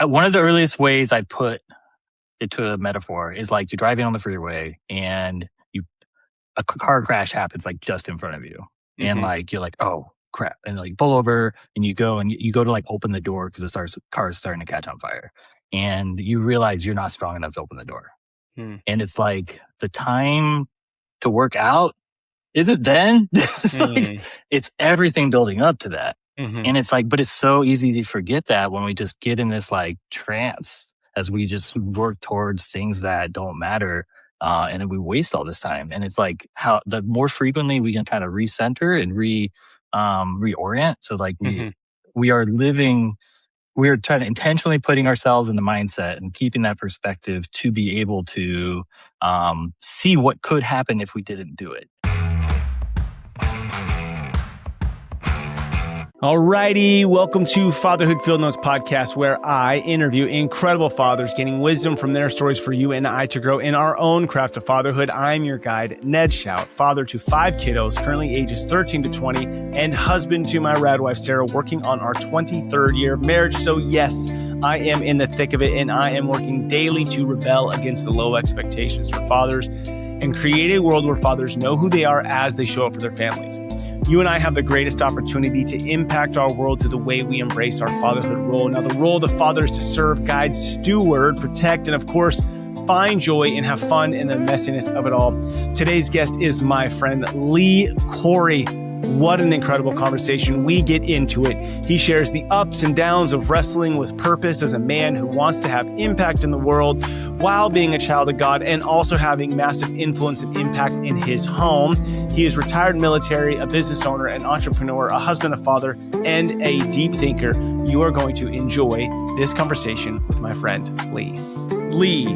one of the earliest ways I put it to a metaphor is like you're driving on the freeway and a car crash happens like just in front of you, and like you're like, oh crap, and like pull over and you go to like open the door because the car is starting to catch on fire, and you realize you're not strong enough to open the door, and it's like the time to work out isn't then. It's like it's everything building up to that. And it's like, but it's so easy to forget that when we just get in this like trance as we just work towards things that don't matter. And then we waste all this time. And it's like how the more frequently we can kind of recenter and reorient. So like we are living, we are trying to intentionally putting ourselves in the mindset and keeping that perspective to be able to see what could happen if we didn't do it. Alrighty, welcome to Fatherhood Field Notes podcast, where I interview incredible fathers, gaining wisdom from their stories for you and I to grow in our own craft of fatherhood. I'm your guide, Ned Shout, father to 5 kiddos, currently ages 13 to 20, and husband to my rad wife, Sarah, working on our 23rd year of marriage. So yes, I am in the thick of it, and I am working daily to rebel against the low expectations for fathers and create a world where fathers know who they are as they show up for their families. You and I have the greatest opportunity to impact our world through the way we embrace our fatherhood role. Now, the role of the father is to serve, guide, steward, protect, and of course, find joy and have fun in the messiness of it all. Today's guest is my friend, Lee Corey. What an incredible conversation. We get into it. He shares the ups and downs of wrestling with purpose as a man who wants to have impact in the world while being a child of God and also having massive influence and impact in his home. He is retired military, a business owner, an entrepreneur, a husband, a father, and a deep thinker. You are going to enjoy this conversation with my friend, Lee. Lee.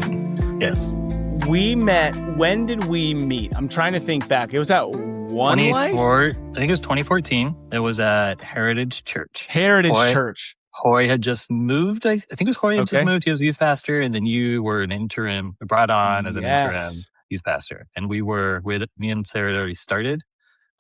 Yes. We met, when did we meet? I'm trying to think back. It was at One Life? I think it was 2014. It was at Heritage Church. Church. Hoy had just moved. I think it was Hoy had just moved. He was a youth pastor, and then you were an interim, brought on as an interim youth pastor. And me and Sarah had already started.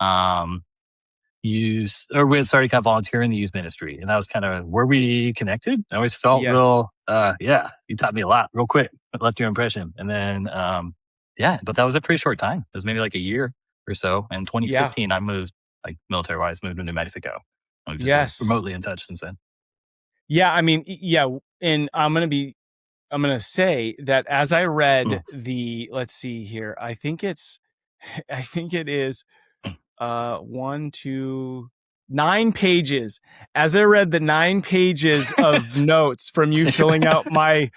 We had started kind of volunteering in the youth ministry, and that was kind of where we connected. I always felt real, you taught me a lot real quick. It left your impression. And then, but that was a pretty short time. It was maybe like a year or so. And 2015, I moved, like military-wise, moved to New Mexico. I was just remotely in touch since then. Yeah, I mean, and I'm going to say that as I read let's see here, I think it is 9 pages. As I read the 9 pages of notes from you filling out my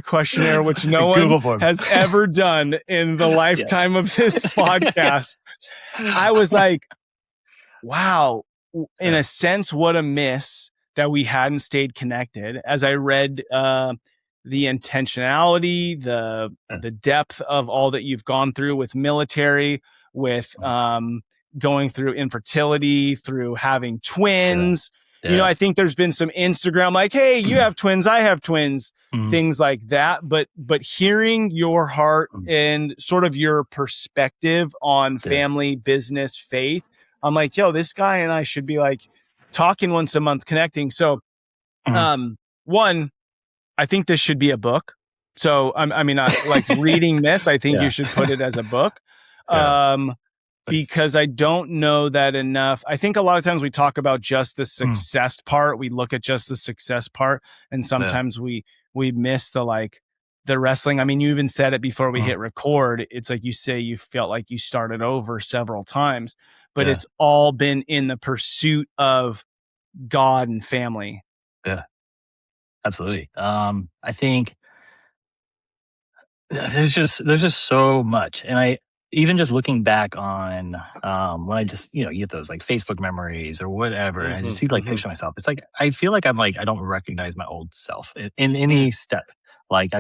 questionnaire, which no one has ever done in the lifetime of this podcast, I was like, wow, in a sense, what a miss that we hadn't stayed connected. As I read the intentionality, the depth of all that you've gone through with military, with going through infertility, through having twins. Yeah. I think there's been some Instagram like, hey, you have twins, I have twins, things like that. But hearing your heart and sort of your perspective on family, business, faith, I'm like, yo, this guy and I should be like talking once a month, connecting. So, one, I think this should be a book. So, like reading this, I think you should put it as a book. Because I don't know that enough. I think a lot of times we talk about just the success part. We look at just the success part, and sometimes we miss the wrestling. I mean, you even said it before we hit record. It's like you say you felt like you started over several times, but it's all been in the pursuit of God and family. Yeah, absolutely. I think there's just so much, and even just looking back on when I just, you get those like Facebook memories or whatever, and I just see like picture myself. It's like, I feel like I don't recognize my old self in any step. Like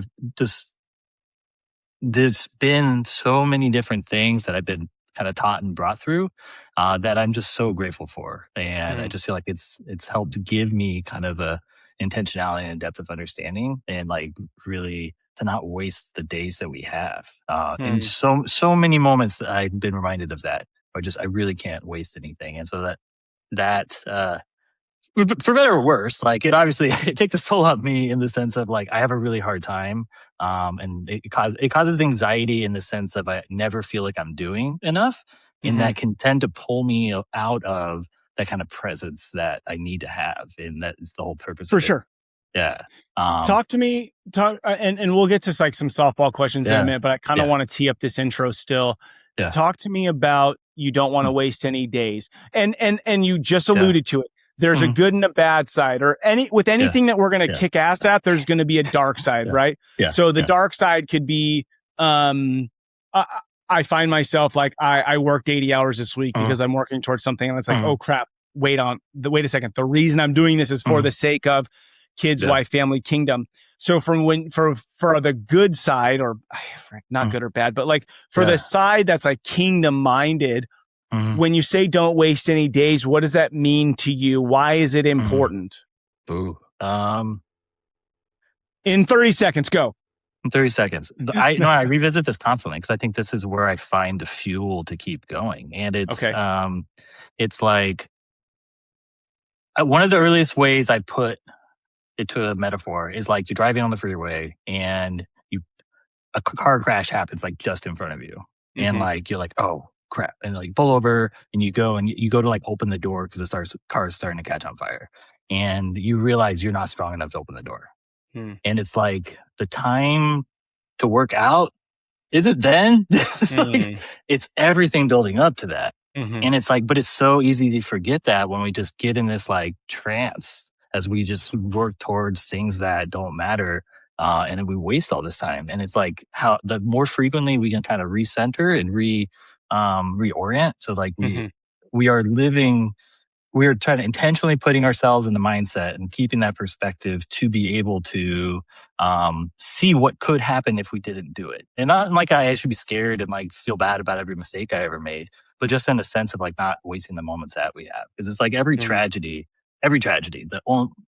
there's been so many different things that I've been kind of taught and brought through that I'm just so grateful for. And I just feel like it's helped give me kind of a intentionality and depth of understanding, and like really to not waste the days that we have. And so many moments that I've been reminded of that, or just, I really can't waste anything. And so that for better or worse, like it obviously it takes a toll on me in the sense of like I have a really hard time, and it causes anxiety in the sense of I never feel like I'm doing enough, and Mm-hmm. that can tend to pull me out of that kind of presence that I need to have, and that is the whole purpose For of it. sure. Yeah, Talk to me, and we'll get to like some softball questions in a yeah, minute, but I kind of yeah, want to tee up this intro still. yeah, Talk to me about you don't want to mm, waste any days. And you just yeah, alluded to it. There's a mhm, good and a bad side, or yeah, anything that we're going to yeah, kick ass at, there's going to be a dark side, yeah, right? yeah, So the yeah, dark side could be, um, I, I find myself like I worked 80 hours this week uh, because I'm working towards something, and it's like, uh, oh crap, wait a second. The reason I'm doing this is for uh, the sake of kids, yeah, wife, family, kingdom. So for the good side, or not uh, good or bad, but like for the yeah, side that's like kingdom minded, mhm, when you say don't waste any days, what does that mean to you? Why is it mhm, important? boo. In 30 seconds, go. 30 seconds. I revisit this constantly because I think this is where I find the fuel to keep going. And Okay. it's like one of the earliest ways I put it to a metaphor is like you're driving on the freeway and a car crash happens like just in front of you. And Mm-hmm. like you're like, oh crap. And like pull over and you go to like open the door because car is starting to catch on fire. And you realize you're not strong enough to open the door. And it's like the time to work out isn't then. It's like Mm-hmm. it's everything building up to that. Mm-hmm. And it's like, but it's so easy to forget that when we just get in this like trance as we just work towards things that don't matter. And then we waste all this time. And it's like how the more frequently we can kind of recenter and reorient. So like Mm-hmm. we are living, we're trying to intentionally putting ourselves in the mindset and keeping that perspective to be able to see what could happen if we didn't do it. And not like I should be scared and like feel bad about every mistake I ever made, but just in a sense of like not wasting the moments that we have. Because it's like every tragedy,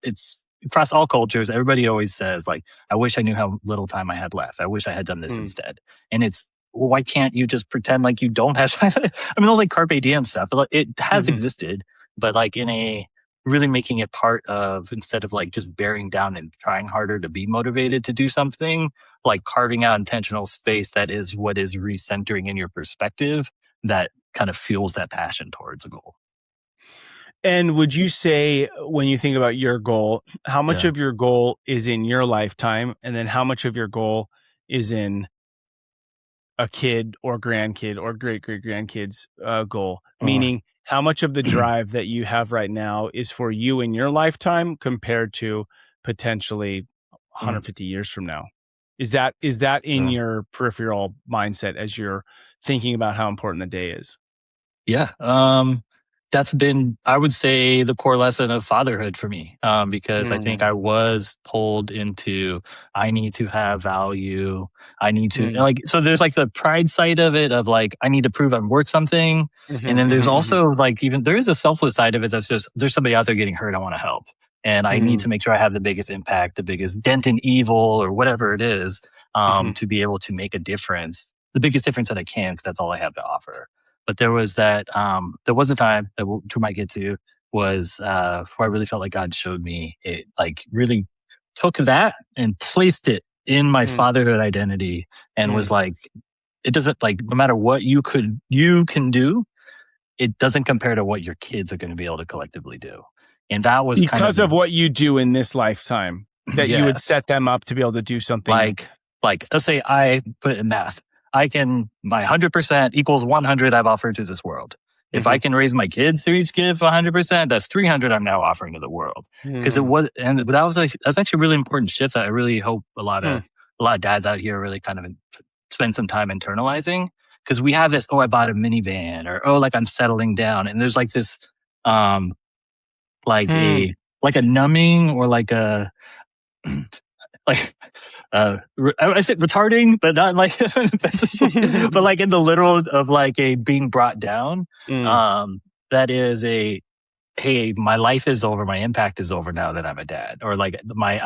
it's across all cultures. Everybody always says like, I wish I knew how little time I had left. I wish I had done this Mm-hmm. instead. And it's, well, why can't you just pretend like you don't have time? I mean, all like carpe diem stuff, but it has Mm-hmm. existed, but like in a really making it part of, instead of like just bearing down and trying harder to be motivated to do something, like carving out intentional space that is what is recentering in your perspective that kind of fuels that passion towards a goal. And would you say, when you think about your goal, how much Yeah. of your goal is in your lifetime, and then how much of your goal is in a kid or grandkid or great grandkids goal? Uh, Meaning, how much of the drive that you have right now is for you in your lifetime compared to potentially uh, 150 years from now? Is that in yeah. your peripheral mindset as you're thinking about how important the day is? Yeah. That's been, I would say, the core lesson of fatherhood for me. Because I think Mm, I was pulled into, I need to have value. I need to, mm, like, so there's like the pride side of it of like, I need to prove I'm worth something. mhm, And then there's mhm, also like, even there is a selfless side of it that's just, there's somebody out there getting hurt. I want to help. And I need mhm, to make sure I have the biggest impact, the biggest dent in evil or whatever it is, mhm, to be able to make a difference, the biggest difference that I can, because that's all I have to offer. But there was there was a time that we might get to was where I really felt like God showed me it, like really took that and placed it in my mm, fatherhood identity and was mm. like, it doesn't, like, no matter what you can do, it doesn't compare to what your kids are going to be able to collectively do. And that was kind of Because of what you do in this lifetime, that you would yes. set them up to be able to do something. Like, let's say I put it in math. I can, my 100% equals 100 I've offered to this world. If I Mhm, can raise my kids to each give 100%, that's 300 I'm now offering to the world. Because it mm, was, and that's actually a really important shift that I really hope hmm, a lot of dads out here really kind of spend some time internalizing. Because we have this, oh, I bought a minivan, or oh, like I'm settling down, and there's like this, um, like hmm. a numbing or like a like I said retarding, but not like offensively, but like in the literal of like a being brought down. Mm, That is a, hey, my life is over, my impact is over now that I'm a dad, or like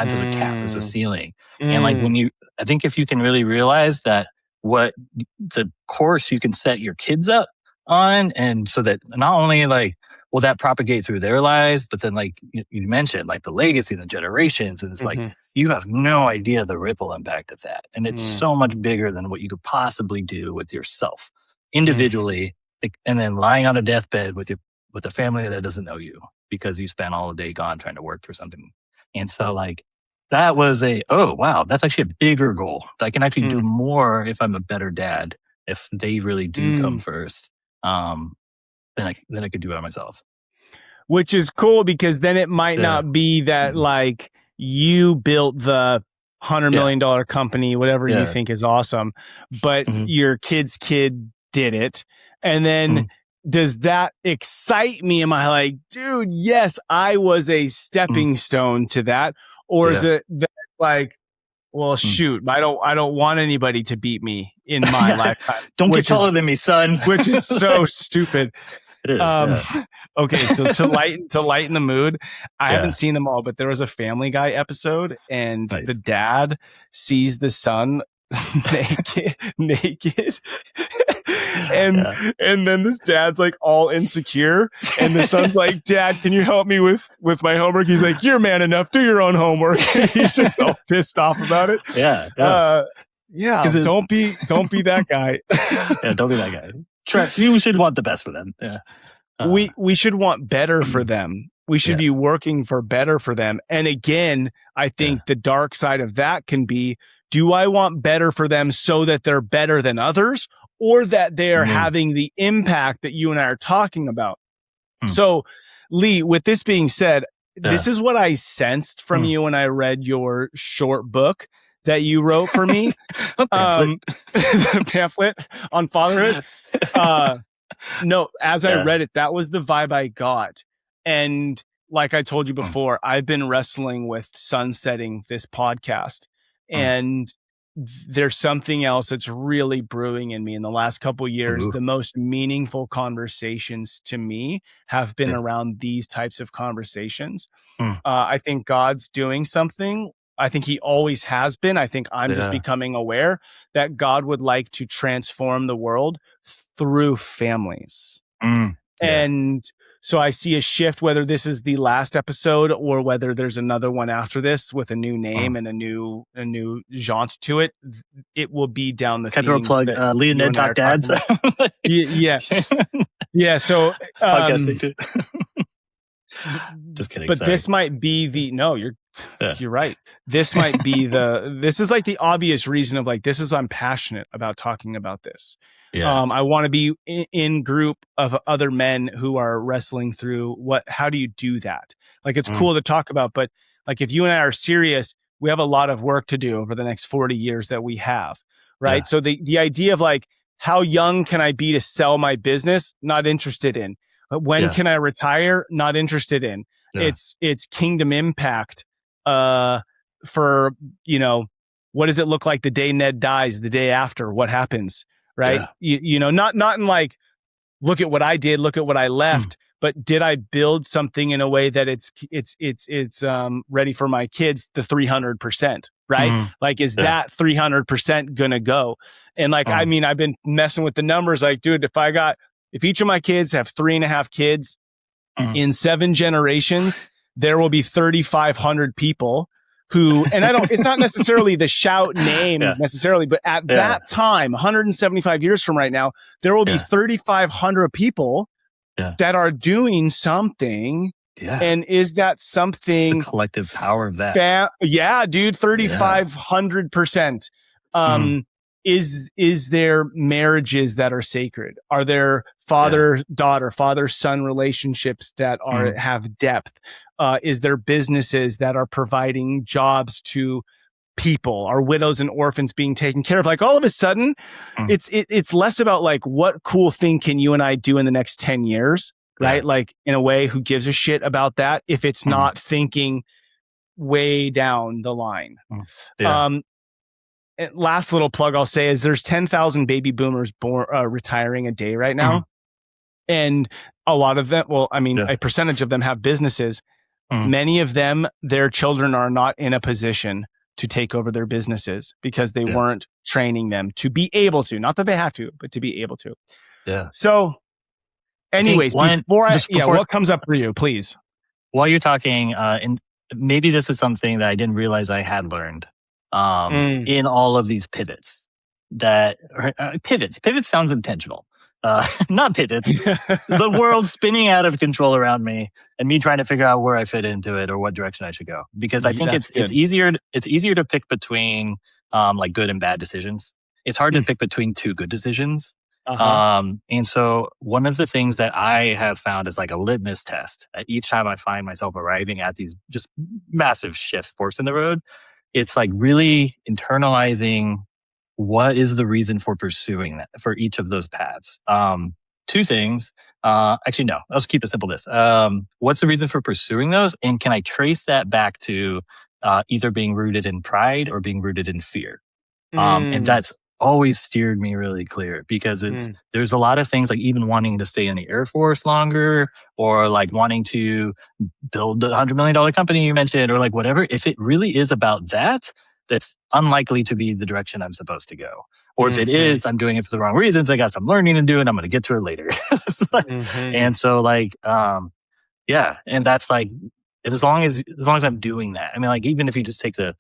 there's a cap, there's a mm, ceiling, and like mm, I think if you can really realize that what the course you can set your kids up on, and so that not only like will that propagate through their lives? But then like you mentioned, like the legacy and the generations, and it's like, you have no idea the ripple impact of that. And it's so much bigger than what you could possibly do with yourself individually. Like, and then lying on a deathbed with a family that doesn't know you because you spent all day gone trying to work for something. And so like, that was oh wow, that's actually a bigger goal. I can actually do more if I'm a better dad, if they really do come first. Then I could do it by myself. Which is cool because then it might not be that like you built the $100 million company, whatever you think is awesome, but your kid's kid did it. And then does that excite me? Am I like, dude, yes, I was a stepping stone to that? Or is it that like, well, shoot, I don't want anybody to beat me in my lifetime. Don't get taller than me, son. Which is so stupid. It is. Okay, so to lighten the mood, I haven't seen them all, but there was a Family Guy episode, and the dad sees the son naked, and then this dad's like all insecure, and the son's like, "Dad, can you help me with my homework?" He's like, "You're man enough, do your own homework." He's just all pissed off about it. Don't be that guy. Don't be that guy. You should want the best for them. Yeah. We should want better for them. We should be working for better for them. And again, I think the dark side of that can be, do I want better for them so that they're better than others, or that they are having the impact that you and I are talking about? So, Lee, with this being said, this is what I sensed from you when I read your short book that you wrote for me. The pamphlet on fatherhood. No, as I read it, that was the vibe I got. And like I told you before, I've been wrestling with sunsetting this podcast. And there's something else that's really brewing in me in the last couple of years. The most meaningful conversations to me have been around these types of conversations. I think God's doing something. I think he always has been. I think I'm just becoming aware that God would like to transform the world through families. And so I see a shift, whether this is the last episode or whether there's another one after this with a new name and a new jaunt to it. It will be down the themes. Can I plug Lee and Ned Talk Dads? Yeah. So podcasting too. Just kidding. But sorry. This might be you're right. This might be this is like the obvious reason of like, I'm passionate about talking about this. I want to be in group of other men who are wrestling through how do you do that? Like, it's cool to talk about, but like, if you and I are serious, we have a lot of work to do over the next 40 years that we have. Right. So the idea of like, how young can I be to sell my business? Not interested in. When can I retire? Not interested in. It's kingdom impact for, what does it look like the day Ned dies, the day after? What happens? Right. Not in like, look at what I did, look at what I left, but did I build something in a way that it's ready for my kids, the 300%, right? Like, is that 300% gonna go? And like, I mean, I've been messing with the numbers. Like, dude, if each of my kids have 3.5 kids in 7 generations, there will be 3,500 people who, and it's not necessarily the shout name necessarily, but at that time, 175 years from right now, there will be 3,500 people that are doing something. And is that something? The collective power of that. Dude, 3,500%. Is there marriages that are sacred? Are there father-daughter, father-son relationships that have depth? Is there businesses that are providing jobs to people? Are widows and orphans being taken care of? Like, all of a sudden, it's less about like, what cool thing can you and I do in the next 10 years, right? Like, in a way, who gives a shit about that if it's not thinking way down the line? Last little plug I'll say is there's 10,000 baby boomers retiring a day right now. And a lot of them, a percentage of them have businesses. Many of them, their children are not in a position to take over their businesses because they weren't training them to be able to, not that they have to, but to be able to. So Anyways, what comes up for you, please? While you're talking, and maybe this is something that I didn't realize I had learned in all of these pivots. Pivots sounds intentional, not pivots. The world spinning out of control around me, and me trying to figure out where I fit into it or what direction I should go. Because I think it's easier to pick between like good and bad decisions. It's hard to pick between two good decisions. And so one of the things that I have found is like a litmus test. Each time I find myself arriving at these just massive shifts, forks in the road, it's like really internalizing what is the reason for pursuing that for each of those paths. Two things. Actually, no, let's keep it simple. What's the reason for pursuing those? And can I trace that back to either being rooted in pride or being rooted in fear? And that's always steered me really clear because there's a lot of things like even wanting to stay in the Air Force longer or like wanting to build the $100 million company you mentioned or like whatever. If it really is about that, that's unlikely to be the direction I'm supposed to go. Or if it is, I'm doing it for the wrong reasons. I got some learning to do and I'm going to get to it later. And so like, yeah. And that's like, as long as I'm doing that, I mean, like, even if you just take the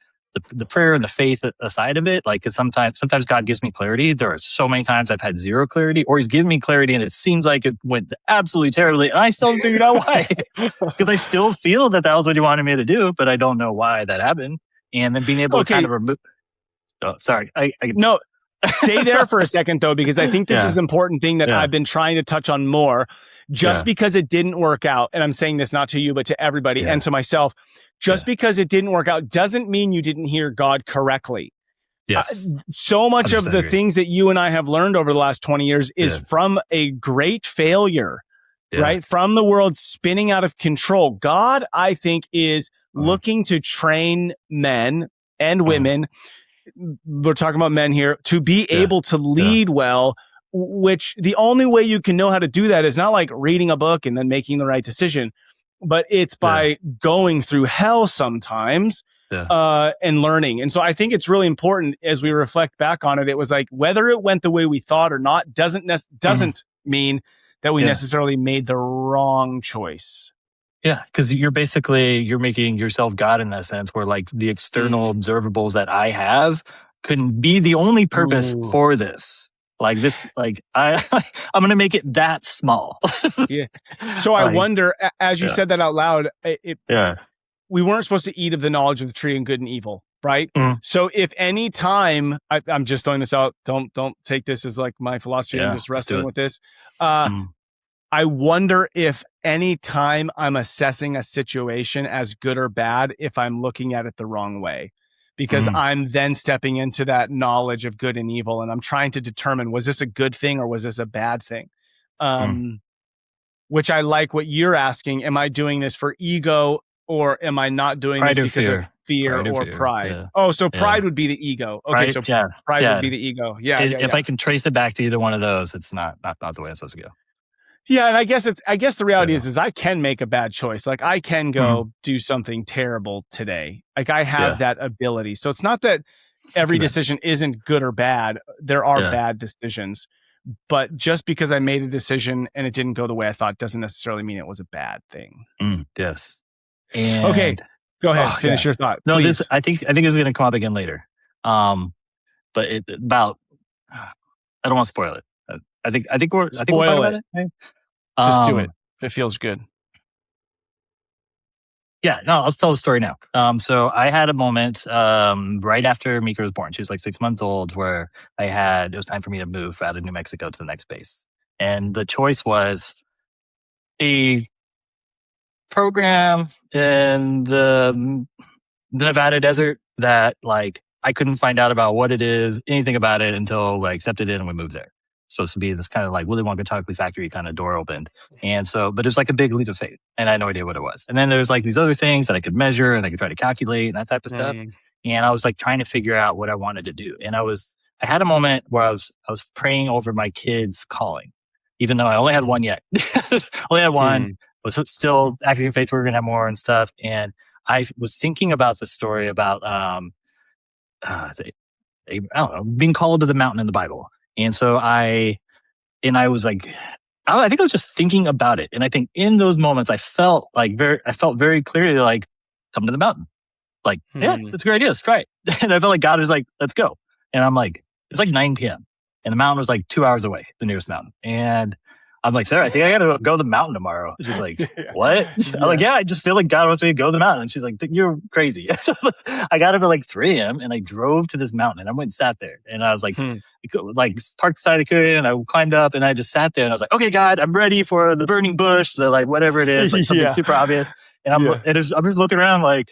prayer and the faith aside of it, like, cause sometimes God gives me clarity. There are so many times I've had zero clarity or he's given me clarity and it seems like it went absolutely terribly. And I still haven't figured out why, because I still feel that was what he wanted me to do, but I don't know why that happened. And then being able to kind of remove, sorry. No, stay there for a second though, because I think this is an important thing that I've been trying to touch on more. Just because it didn't work out, and I'm saying this not to you, but to everybody and to myself, just because it didn't work out doesn't mean you didn't hear God correctly. Yes. So much of the things that you and I have learned over the last 20 years is from a great failure, right? From the world spinning out of control. God, I think, is looking to train men and women. We're talking about men here, to be able to lead well, which the only way you can know how to do that is not like reading a book and then making the right decision, but it's by going through hell sometimes and learning. And so I think it's really important as we reflect back on it. It was like whether it went the way we thought or not doesn't mean that we necessarily made the wrong choice. Yeah, because you're making yourself God in that sense, where like the external observables that I have couldn't be the only purpose for this. Like this, like I'm going to make it that small. So I wonder, as you said that out loud, we weren't supposed to eat of the knowledge of the tree and good and evil, right? So if any time, I'm just throwing this out, don't take this as like my philosophy. I'm just wrestling with this. I wonder if any time I'm assessing a situation as good or bad, if I'm looking at it the wrong way. Because I'm then stepping into that knowledge of good and evil, and I'm trying to determine, was this a good thing or was this a bad thing? Which I like what you're asking. Am I doing this for ego or am I not doing this because of fear or pride? Yeah. Oh, so pride would be the ego. Okay, so pride would be the ego. If I can trace it back to either one of those, it's not the way it's supposed to go. Yeah, and I guess the reality is I can make a bad choice. Like I can go do something terrible today. Like I have that ability. So it's not that every decision isn't good or bad. There are bad decisions. But just because I made a decision and it didn't go the way I thought doesn't necessarily mean it was a bad thing. Yes. Okay, go ahead. Finish your thought. No, please. I think this is going to come up again later. But I don't want to spoil it. I think we're talking about it. Right? Just do it. It feels good. Yeah, no, I'll tell the story now. So I had a moment right after Mika was born. She was like 6 months old, where it was time for me to move out of New Mexico to the next base. And the choice was a program in the Nevada desert that like I couldn't find out about what it is, anything about it until I accepted it and we moved there. Supposed to be this kind of like Willy Wonka chocolate factory kind of door opened. And so, but it was like a big leap of faith and I had no idea what it was. And then there's like these other things that I could measure and I could try to calculate and that type of stuff. And I was like trying to figure out what I wanted to do. And I had a moment where I was praying over my kids calling, even though I only had one yet. Only had one, was still acting in faith. We were going to have more and stuff. And I was thinking about the story about, I don't know, being called to the mountain in the Bible. And so I was like I think I was just thinking about it. And I think in those moments, I felt very clearly like, come to the mountain. Like, yeah, that's a great idea. Let's try it. And I felt like God was like, let's go. And I'm like, it's like 9 p.m. And the mountain was like 2 hours away, the nearest mountain. And I'm like, Sarah, I think I got to go to the mountain tomorrow. She's like, what? Yes. I'm like, yeah, I just feel like God wants me to go to the mountain. And she's like, you're crazy. So I got up at like 3 a.m. and I drove to this mountain and I went and sat there. And I was like parked beside the cookie and I climbed up and I just sat there and I was like, okay, God, I'm ready for the burning bush, the like whatever it is, like something super obvious. And I'm just looking around like,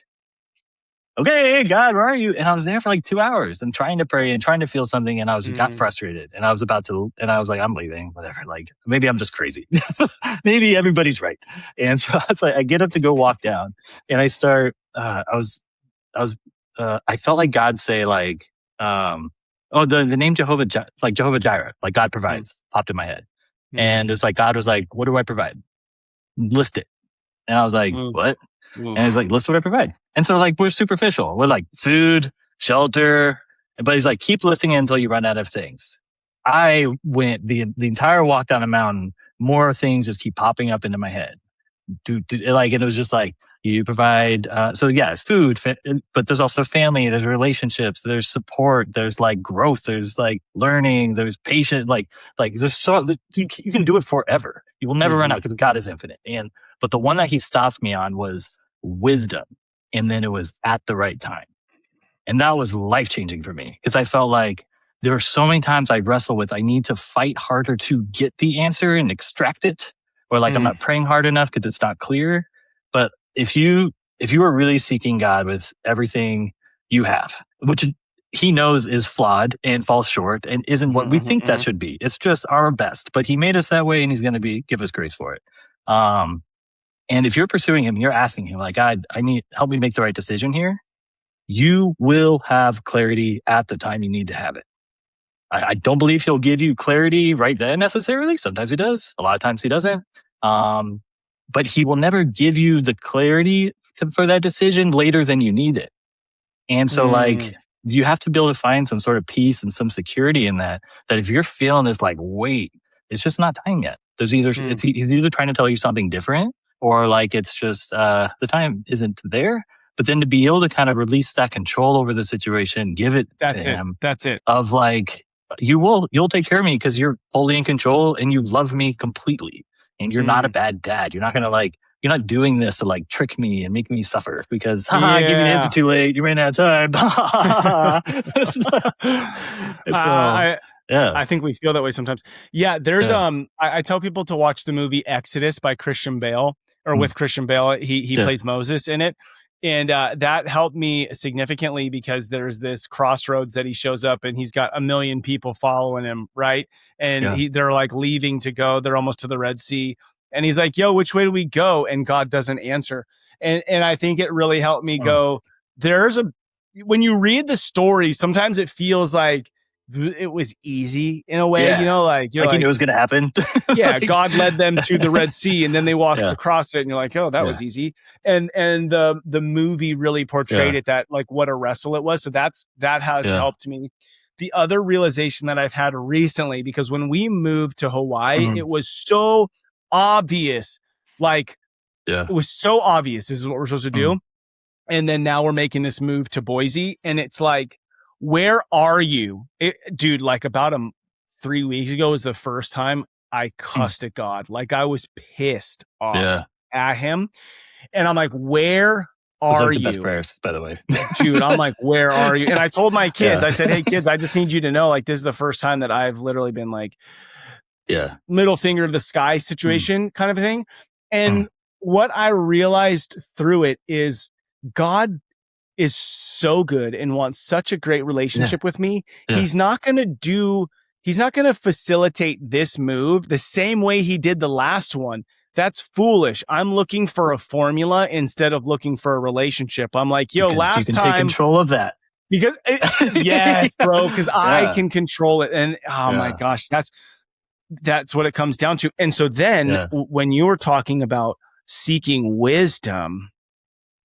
okay, God, where are you? And I was there for like 2 hours and trying to pray and trying to feel something. And I got frustrated and I was like, I'm leaving, whatever. Like, maybe I'm just crazy. Maybe everybody's right. And so I get up to go walk down and I start, I felt like God say like, the name Jehovah Jireh, like God provides, popped in my head. And it's like, God was like, what do I provide? List it. And I was like, what? And he's like, list what I provide. And so like, we're superficial. We're like food, shelter. But he's like, keep listing it until you run out of things. I went the entire walk down the mountain, more things just keep popping up into my head. And it was just like, you provide, so yeah, it's food, but there's also family, there's relationships, there's support, there's like growth, there's like learning, there's patience, like there's you can do it forever. You will never run out because God is infinite. But the one that he stopped me on was wisdom. And then it was at the right time. And that was life-changing for me because I felt like there were so many times I wrestle with, I need to fight harder to get the answer and extract it. Or like I'm not praying hard enough because it's not clear. But if you are really seeking God with everything you have, which he knows is flawed and falls short and isn't what we think that should be. It's just our best. But he made us that way and he's going to give us grace for it. And if you're pursuing him, you're asking him, like, God, help me make the right decision here. You will have clarity at the time you need to have it. I don't believe he'll give you clarity right then necessarily. Sometimes he does. A lot of times he doesn't. But he will never give you the clarity for that decision later than you need it. And so like, you have to be able to find some sort of peace and some security in that if you're feeling this like, wait, it's just not time yet. He's either trying to tell you something different or like, it's just, the time isn't there. But then to be able to kind of release that control over the situation, give it to him. That's it. Of like, you'll take care of me because you're fully in control and you love me completely. And you're not a bad dad. You're not going to you're not doing this to like trick me and make me suffer because I gave you the answer too late. You ran out of time. I think we feel that way sometimes. Yeah. There's, I tell people to watch the movie Exodus by Christian Bale or with Christian Bale. He plays Moses in it. And that helped me significantly because there's this crossroads that he shows up and he's got 1 million people following him, right? And they're like leaving to go. They're almost to the Red Sea. And he's like, yo, which way do we go? And God doesn't answer. And I think it really helped me go, when you read the story, sometimes it feels like it was easy in a way, you know, like you knew it was going to happen. God led them to the Red Sea and then they walked across it and you're like, oh, that was easy. And the movie really portrayed it that like what a wrestle it was. So that has helped me. The other realization that I've had recently, because when we moved to Hawaii, it was so obvious, it was so obvious this is what we're supposed to do. And then now we're making this move to Boise and it's like, where are you? Dude, like about 3 weeks ago was the first time I cussed at God. Like I was pissed off at him. And I'm like, where are you? Best prayers, by the way. Dude, I'm like, where are you? And I told my kids, I said, hey kids, I just need you to know, like, this is the first time that I've literally been like, middle finger to the sky situation kind of thing. And what I realized through it is God is so good and wants such a great relationship with me. He's not going to facilitate this move the same way he did the last one. That's foolish. I'm looking for a formula instead of looking for a relationship. I'm like, yo, last you can time take control of that. Because yes, bro, because I can control it. And my gosh, that's what it comes down to. And so then when you were talking about seeking wisdom,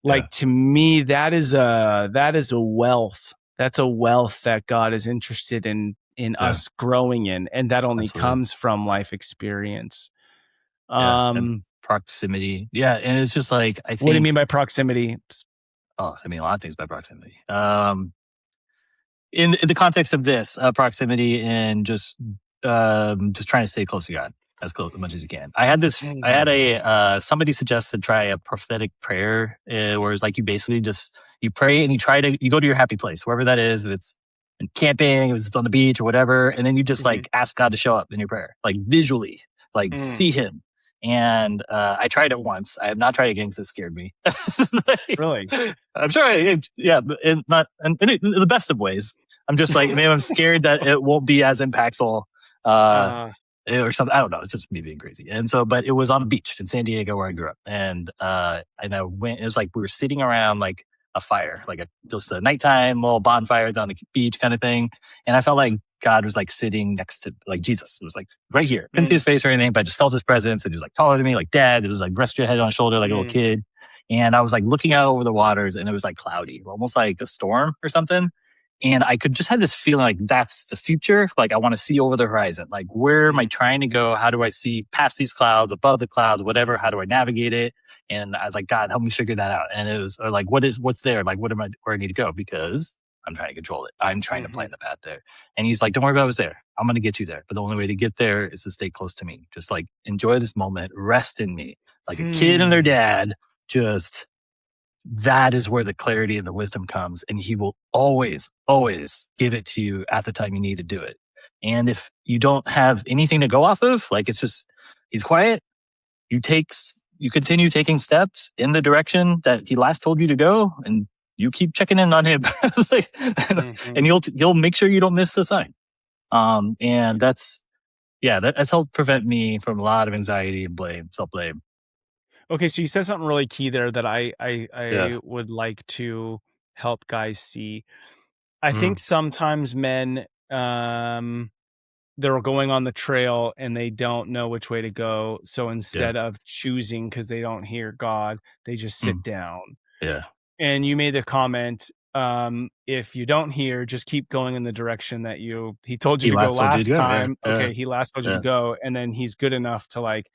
like to me, that is a wealth. That's a wealth that God is interested in us growing in. And that only comes from life experience. And proximity. Yeah, and it's just like I think. What do you mean by proximity? Oh, I mean a lot of things by proximity. In the context of this proximity and just trying to stay close to God as much as you can. I had a somebody suggested try a prophetic prayer where it's like you basically just you pray and you go to your happy place wherever that is. If it's camping, if it's on the beach or whatever, and then you just like ask God to show up in your prayer, like visually, like see Him. And I tried it once. I have not tried it again because it scared me. Really? I'm sure. Yeah, in the best of ways. I'm just like, man, I'm scared that it won't be as impactful or something. I don't know. It's just me being crazy. And so, but it was on a beach in San Diego where I grew up, and I went. It was like we were sitting around like a fire, like just a nighttime little bonfire on the beach kind of thing. And I felt like God was like sitting next to like Jesus. It was like right here. Couldn't see his face or anything, but I just felt his presence. And he was like taller than me, like dad. It was like rest your head on his shoulder like a little kid. And I was like looking out over the waters, and it was like cloudy, almost like a storm or something. And I could just have this feeling like that's the future. Like I want to see over the horizon. Like where am I trying to go? How do I see past these clouds, above the clouds, whatever? How do I navigate it? And I was like, God, help me figure that out. And it was like, what's there? Like, where I need to go? Because I'm trying to control it. I'm trying to plan the path there. And he's like, don't worry about what's there. I'm going to get you there. But the only way to get there is to stay close to me. Just like enjoy this moment, rest in me. Like a kid and their dad, just that is where the clarity and the wisdom comes. And he will always, always give it to you at the time you need to do it. And if you don't have anything to go off of, like it's just, he's quiet, you continue taking steps in the direction that he last told you to go, and you keep checking in on him. And he'll make sure you don't miss the sign. And that's helped prevent me from a lot of anxiety and self-blame. Okay, so you said something really key there that I would like to help guys see. I think sometimes men they're going on the trail and they don't know which way to go. So instead of choosing because they don't hear God, they just sit down. Yeah. And you made the comment, if you don't hear, just keep going in the direction that he told you to go last time. Yeah. Okay, he last told you to go, and then he's good enough to like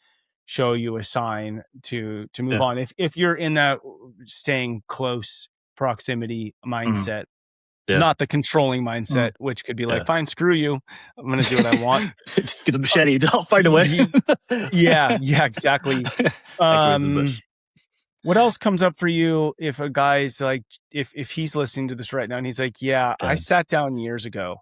show you a sign to move on. If you're in that staying close proximity mindset, not the controlling mindset, which could be like, fine, screw you, I'm gonna do what I want. Just get a machete, I'll find a way. yeah, exactly. What else comes up for you if a guy's like, if he's listening to this right now and he's like, I sat down years ago.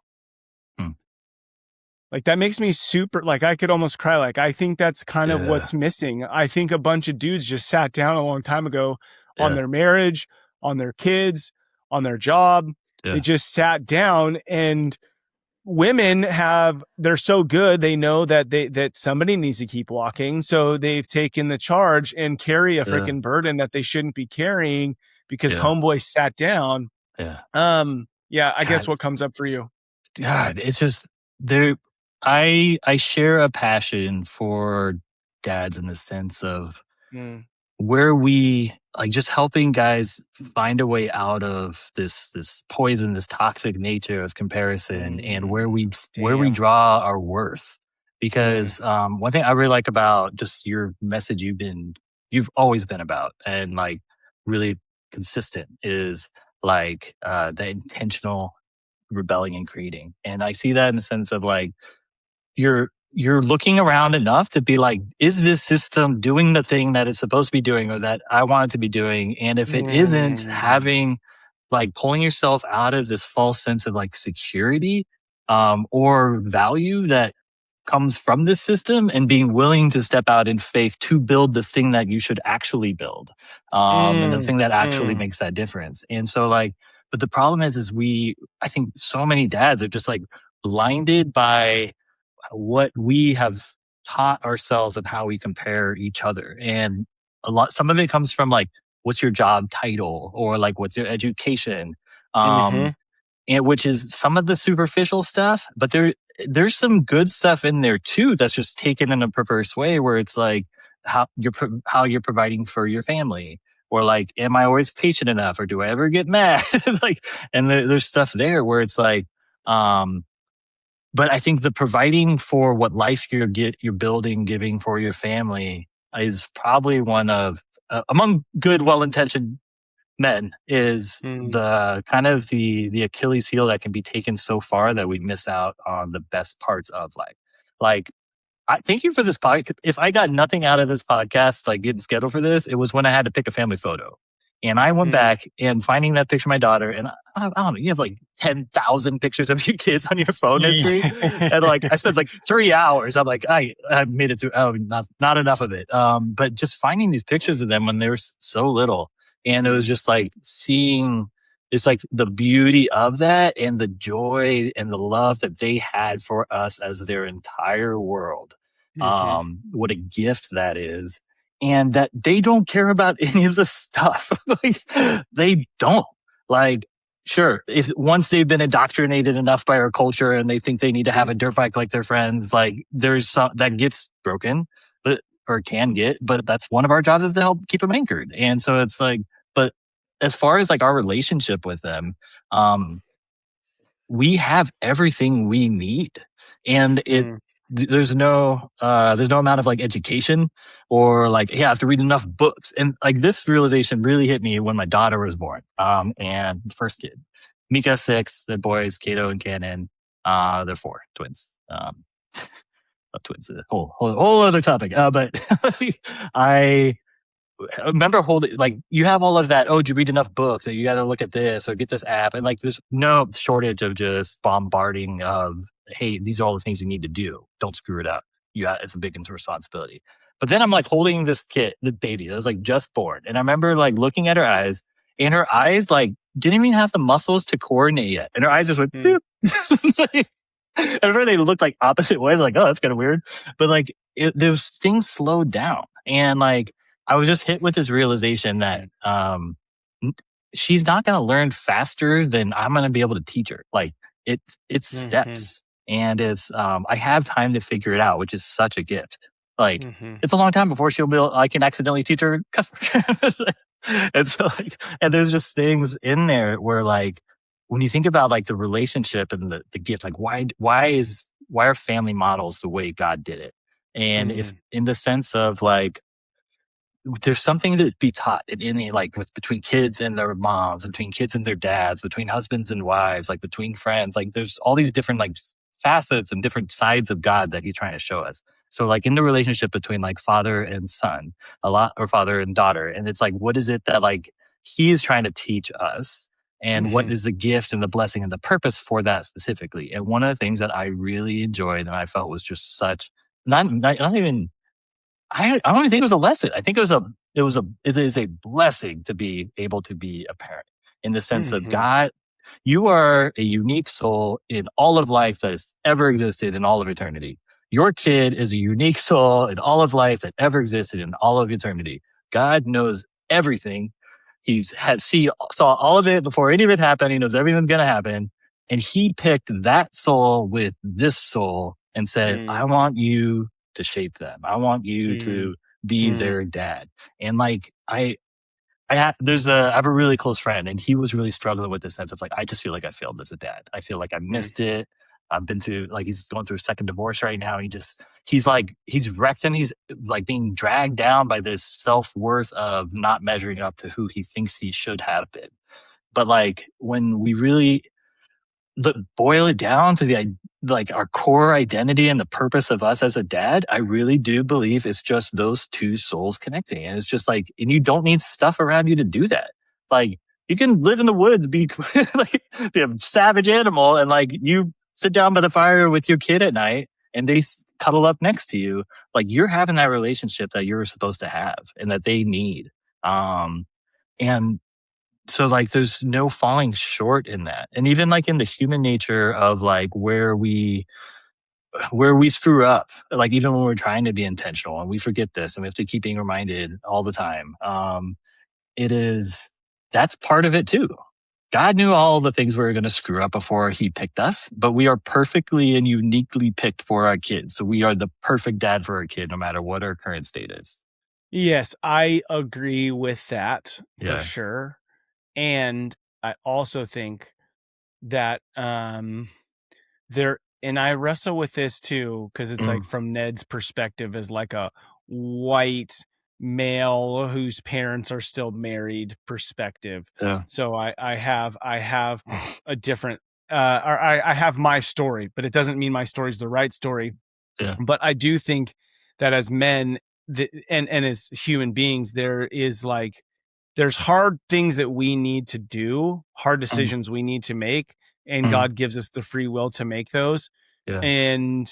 Like that makes me super, like I could almost cry. Like I think that's kind of what's missing. I think a bunch of dudes just sat down a long time ago on their marriage, on their kids, on their job. They just sat down, and women they're so good. They know that somebody needs to keep walking. So they've taken the charge and carry a freaking burden that they shouldn't be carrying because homeboy sat down. I guess what comes up for you? God, it's just there. I share a passion for dads in the sense of where we like just helping guys find a way out of this poison, this toxic nature of comparison, and where we draw our worth. Because one thing I really like about just your message you've always been about and like really consistent is like the intentional rebelling and creating. And I see that in the sense of like you're looking around enough to be like, is this system doing the thing that it's supposed to be doing or that I want it to be doing? And if it isn't, having like pulling yourself out of this false sense of like security or value that comes from this system and being willing to step out in faith to build the thing that you should actually build and the thing that actually makes that difference. And so like, but the problem is I think so many dads are just like blinded by what we have taught ourselves and how we compare each other. And some of it comes from like, what's your job title or like, what's your education? And which is some of the superficial stuff, but there's some good stuff in there too. That's just taken in a perverse way where it's like how you're providing for your family or like, am I always patient enough or do I ever get mad? Like, and there's stuff there where it's like, but I think the providing for what life you're building, giving for your family is probably one of among good, well-intentioned men is the kind of the Achilles heel that can be taken so far that we miss out on the best parts of life. Like, I thank you for this podcast. If I got nothing out of this podcast, like getting scheduled for this, it was when I had to pick a family photo. And I went back and finding that picture of my daughter, and I don't know, you have like 10,000 pictures of your kids on your phone history. And like, I spent like 3 hours. I'm like, I made it through. Oh, not enough of it. But just finding these pictures of them when they were so little. And it was just like seeing, it's like the beauty of that and the joy and the love that they had for us as their entire world. What a gift that is. And that they don't care about any of the stuff. Like, they don't. Like, sure, if once they've been indoctrinated enough by our culture and they think they need to have a dirt bike like their friends, like there's some that gets broken, but or can get, but that's one of our jobs is to help keep them anchored. And so it's like, but as far as like our relationship with them, we have everything we need, and there's no amount of like education or like, yeah, I have to read enough books. And like this realization really hit me when my daughter was born. And the first kid, Mika 6, the boys, Kato and Cannon, they're 4 twins. Twins, a whole other topic. But I remember holding, like, you have all of that. Oh, did you read enough books? That you got to look at this or get this app, and like, there's no shortage of just bombarding of, hey, these are all the things you need to do. Don't screw it up. It's a big responsibility. But then I'm like holding this kid, the baby that was like just born, and I remember like looking at her eyes, and her eyes like didn't even have the muscles to coordinate yet, and her eyes just went. I remember they looked like opposite ways. Like, oh, that's kind of weird, but like those things slowed down, and like I was just hit with this realization that she's not going to learn faster than I'm going to be able to teach her. Like it's steps, and it's I have time to figure it out, which is such a gift. Like it's a long time before I can accidentally teach her cuss words. And so like, and there's just things in there where like when you think about like the relationship and the gift, like why are family models the way God did it? And if in the sense of like there's something to be taught in any, like with between kids and their moms, between kids and their dads, between husbands and wives, like between friends, like there's all these different like facets and different sides of God that he's trying to show us. So like in the relationship between like father and son, or father and daughter, and it's like, what is it that like he's trying to teach us? And what is the gift and the blessing and the purpose for that specifically? And one of the things that I really enjoyed and I felt was just such, not even, I don't even think it was a lesson. I think it is a blessing to be able to be a parent in the sense of God, you are a unique soul in all of life that has ever existed in all of eternity. Your kid is a unique soul in all of life that ever existed in all of eternity. God knows everything. Saw all of it before any of it happened. He knows everything's going to happen. And he picked that soul with this soul and said, I want you to shape them. I want you to be their dad. And like, I have a really close friend, and he was really struggling with this sense of like, I just feel like I failed as a dad. I feel like I missed it. I've been through, like, he's going through a second divorce right now. He's wrecked, and he's like being dragged down by this self-worth of not measuring up to who he thinks he should have been. But like, when we really boil it down to like our core identity and the purpose of us as a dad, I really do believe it's just those two souls connecting. And it's just like, and you don't need stuff around you to do that. Like, you can live in the woods, be like be a savage animal, and like you sit down by the fire with your kid at night and they cuddle up next to you. Like, you're having that relationship that you're supposed to have and that they need. And so like there's no falling short in that. And even like in the human nature of like where we screw up, like even when we're trying to be intentional and we forget this and we have to keep being reminded all the time. That's part of it too. God knew all the things we were going to screw up before he picked us, but we are perfectly and uniquely picked for our kids. So we are the perfect dad for our kid, no matter what our current state is. Yes, I agree with that for sure. And I also think that there I wrestle with this too, because it's like from Ned's perspective as like a white male whose parents are still married perspective. Yeah. So I have a different or I have my story, but it doesn't mean my story is the right story. Yeah. But I do think that as men and as human beings, there's hard things that we need to do, hard decisions we need to make, and God gives us the free will to make those. Yeah. And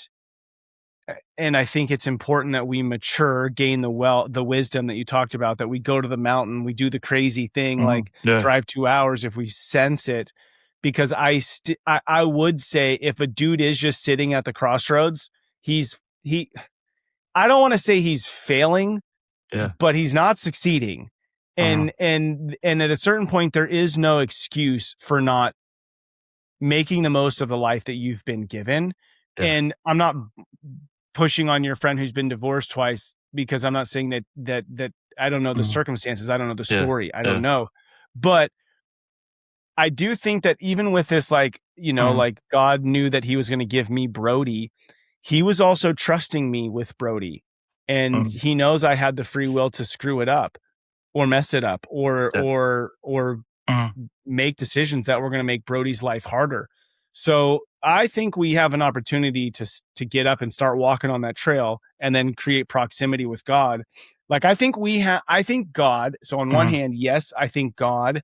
I think it's important that we mature, gain the wisdom that you talked about, that we go to the mountain, we do the crazy thing, like Yeah. drive 2 hours if we sense it. Because I would say if a dude is just sitting at the crossroads, I don't want to say he's failing, Yeah. but he's not succeeding. And at a certain point, there is no excuse for not making the most of the life that you've been given. Yeah. And I'm not pushing on your friend who's been divorced twice, because I'm not saying that I don't know the circumstances. I don't know the story. I don't know. But I do think that even with this, like, like God knew that he was going to give me Brody. He was also trusting me with Brody. And he knows I had the free will to screw it up or mess it up or make decisions that were going to make Brody's life harder. So I think we have an opportunity to get up and start walking on that trail and then create proximity with God. Like, I think God, so on one hand, yes, I think God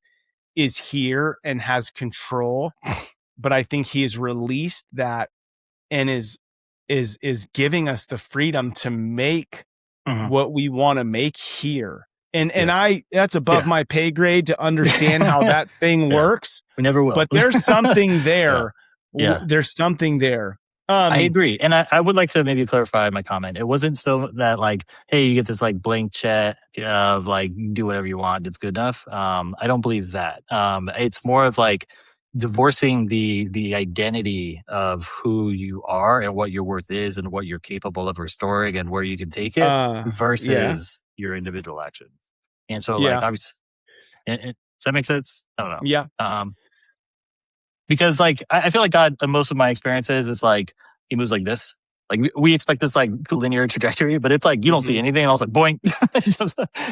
is here and has control, but I think he has released that and is giving us the freedom to make what we want to make here. And that's above my pay grade to understand how that thing works. We never will. But there's something there. Yeah. There's something there. I agree. And I would like to maybe clarify my comment. It wasn't so that like, hey, you get this like blank check of like, you can do whatever you want, it's good enough. I don't believe that. It's more of like divorcing the identity of who you are and what your worth is and what you're capable of restoring and where you can take it versus your individual actions. And so like, obviously, does that make sense? I don't know. Yeah. Because like I feel like God, most of my experiences is like he moves like this. Like we expect this like linear trajectory, but it's like you don't see anything, and I was like boing.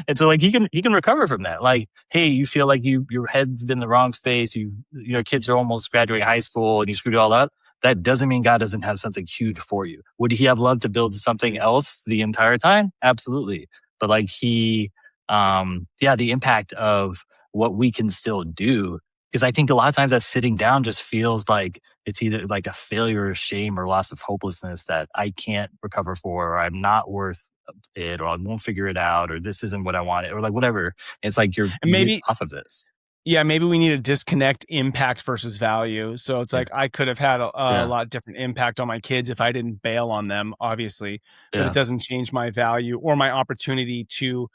And so like he can recover from that. Like, hey, you feel like your head's been in the wrong space. Your kids are almost graduating high school, and you screwed it all up. That doesn't mean God doesn't have something huge for you. Would he have loved to build something else the entire time? Absolutely. But like the impact of what we can still do. Because I think a lot of times that sitting down just feels like it's either like a failure, shame, or loss of hopelessness that I can't recover for, or I'm not worth it, or I won't figure it out, or this isn't what I wanted, or like whatever. It's like you get off of this. Yeah, maybe we need to disconnect impact versus value. So it's like I could have had a lot different impact on my kids if I didn't bail on them, obviously, but it doesn't change my value or my opportunity to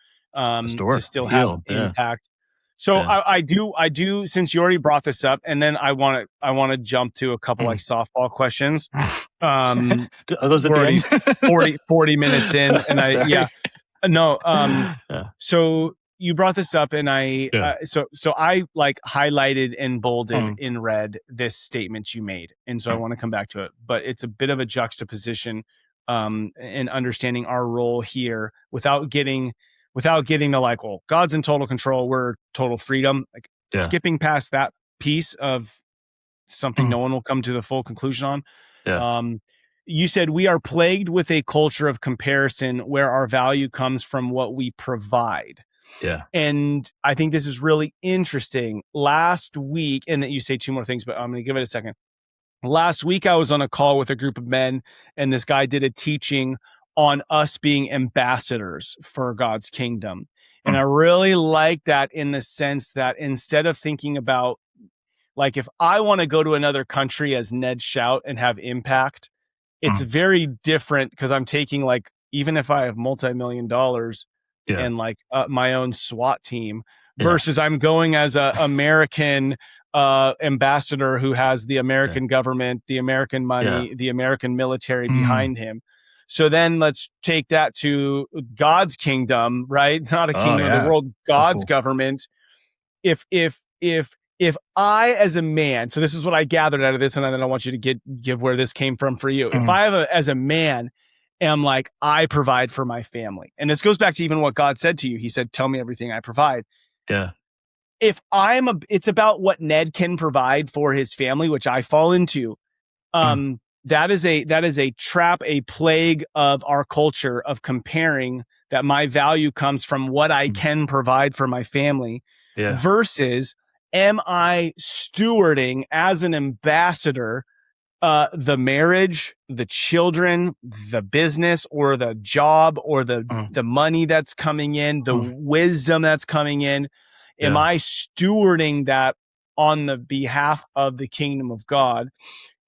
still have impact. So I do. Since you already brought this up, and then I want to jump to a couple like softball questions. Are those at the end? 40 minutes in, and So you brought this up, and so I like highlighted and bolded in red this statement you made, and so I want to come back to it, but it's a bit of a juxtaposition, in understanding our role here without getting the like, well, God's in total control, we're total freedom. Like skipping past that piece of something no one will come to the full conclusion on. You said we are plagued with a culture of comparison where our value comes from what we provide. Yeah. And I think this is really interesting. Last week, and that you say two more things, but I'm going to give it a second. Last week, I was on a call with a group of men, and this guy did a teaching on us being ambassadors for God's kingdom. And I really like that in the sense that instead of thinking about, like, if I want to go to another country as Ned Shout and have impact, it's very different because I'm taking, like, even if I have multi-million dollars and like my own SWAT team versus I'm going as a American ambassador who has the American government, the American money, the American military behind him. So then let's take that to God's kingdom, right? Not a kingdom of the world, God's government. If if I, as a man, so this is what I gathered out of this, and then I want you to give where this came from for you. If I as a man, am like, I provide for my family, and this goes back to even what God said to you. He said, "Tell me everything I provide." Yeah. If it's about what Ned can provide for his family, which I fall into. That is a trap, a plague of our culture of comparing that my value comes from what I can provide for my family versus am I stewarding as an ambassador the marriage, the children, the business, or the job, or the money that's coming in, the wisdom that's coming in. Am I stewarding that on the behalf of the kingdom of God?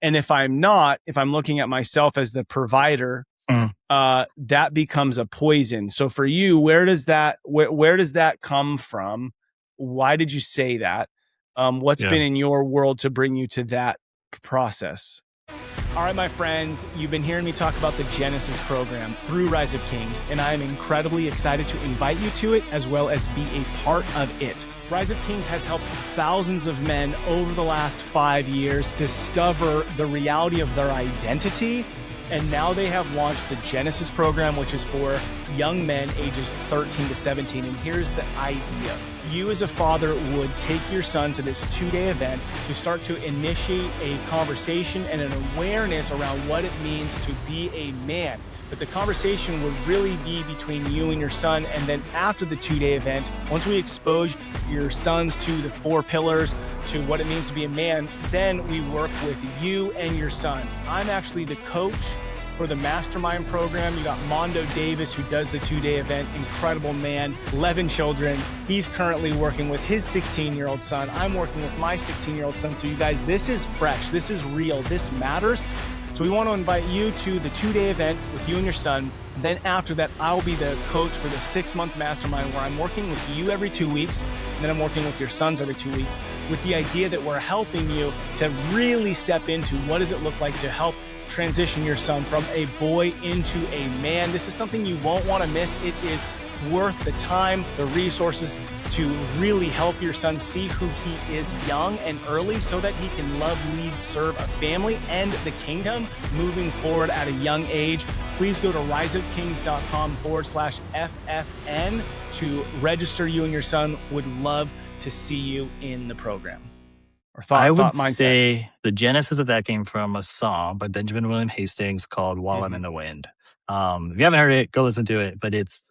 And if I'm not, if I'm looking at myself as the provider, that becomes a poison. So for you, where does that come from? Why did you say that? What's been in your world to bring you to that process? All right, my friends, you've been hearing me talk about the Genesis program through Rise of Kings, and I am incredibly excited to invite you to it as well as be a part of it. Rise of Kings has helped thousands of men over the last 5 years discover the reality of their identity, and now they have launched the Genesis program, which is for young men ages 13 to 17. And here's the idea. You as a father would take your son to this 2-day event to start to initiate a conversation and an awareness around what it means to be a man. But the conversation would really be between you and your son. And then after the 2-day event, once we expose your sons to the 4 pillars, to what it means to be a man, then we work with you and your son. I'm actually the coach for the mastermind program. You got Mondo Davis, who does the 2-day event. Incredible man, 11 children. He's currently working with his 16-year-old son. I'm working with my 16-year-old son. So you guys, this is fresh. This is real. This matters. So we want to invite you to the 2-day event with you and your son. And then after that, I'll be the coach for the 6-month mastermind, where I'm working with you every 2 weeks. And then I'm working with your sons every 2 weeks, with the idea that we're helping you to really step into what does it look like to help transition your son from a boy into a man. This is something you won't want to miss. It is worth the time, the resources to really help your son see who he is young and early, so that he can love, lead, serve a family and the kingdom moving forward at a young age. Please go to riseofkings.com/FFN to register you and your son. Would love to see you in the program. I would say the genesis of that came from a song by Benjamin William Hastings called While I'm in the Wind. If you haven't heard it, go listen to it. But it's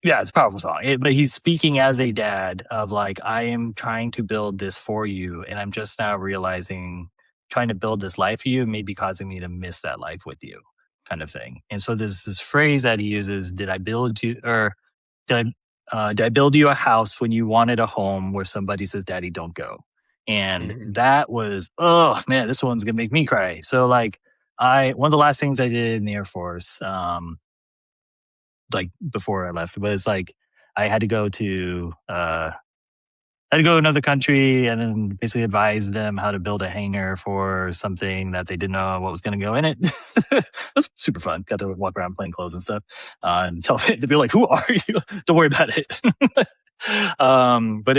a powerful song. But he's speaking as a dad of like, I am trying to build this for you, and I'm just now realizing trying to build this life for you may be causing me to miss that life with you, kind of thing. And so there's this phrase that he uses: did I build you, or did I build you a house when you wanted a home where somebody says, Daddy, don't go? And that was, oh man, this one's gonna make me cry. So like, one of the last things I did in the Air Force, like before I left, was like I had to go to another country and then basically advise them how to build a hangar for something that they didn't know what was going to go in it. It was super fun. Got to walk around playing clothes and stuff, and tell them, they'd be like, "Who are you?" Don't worry about it. But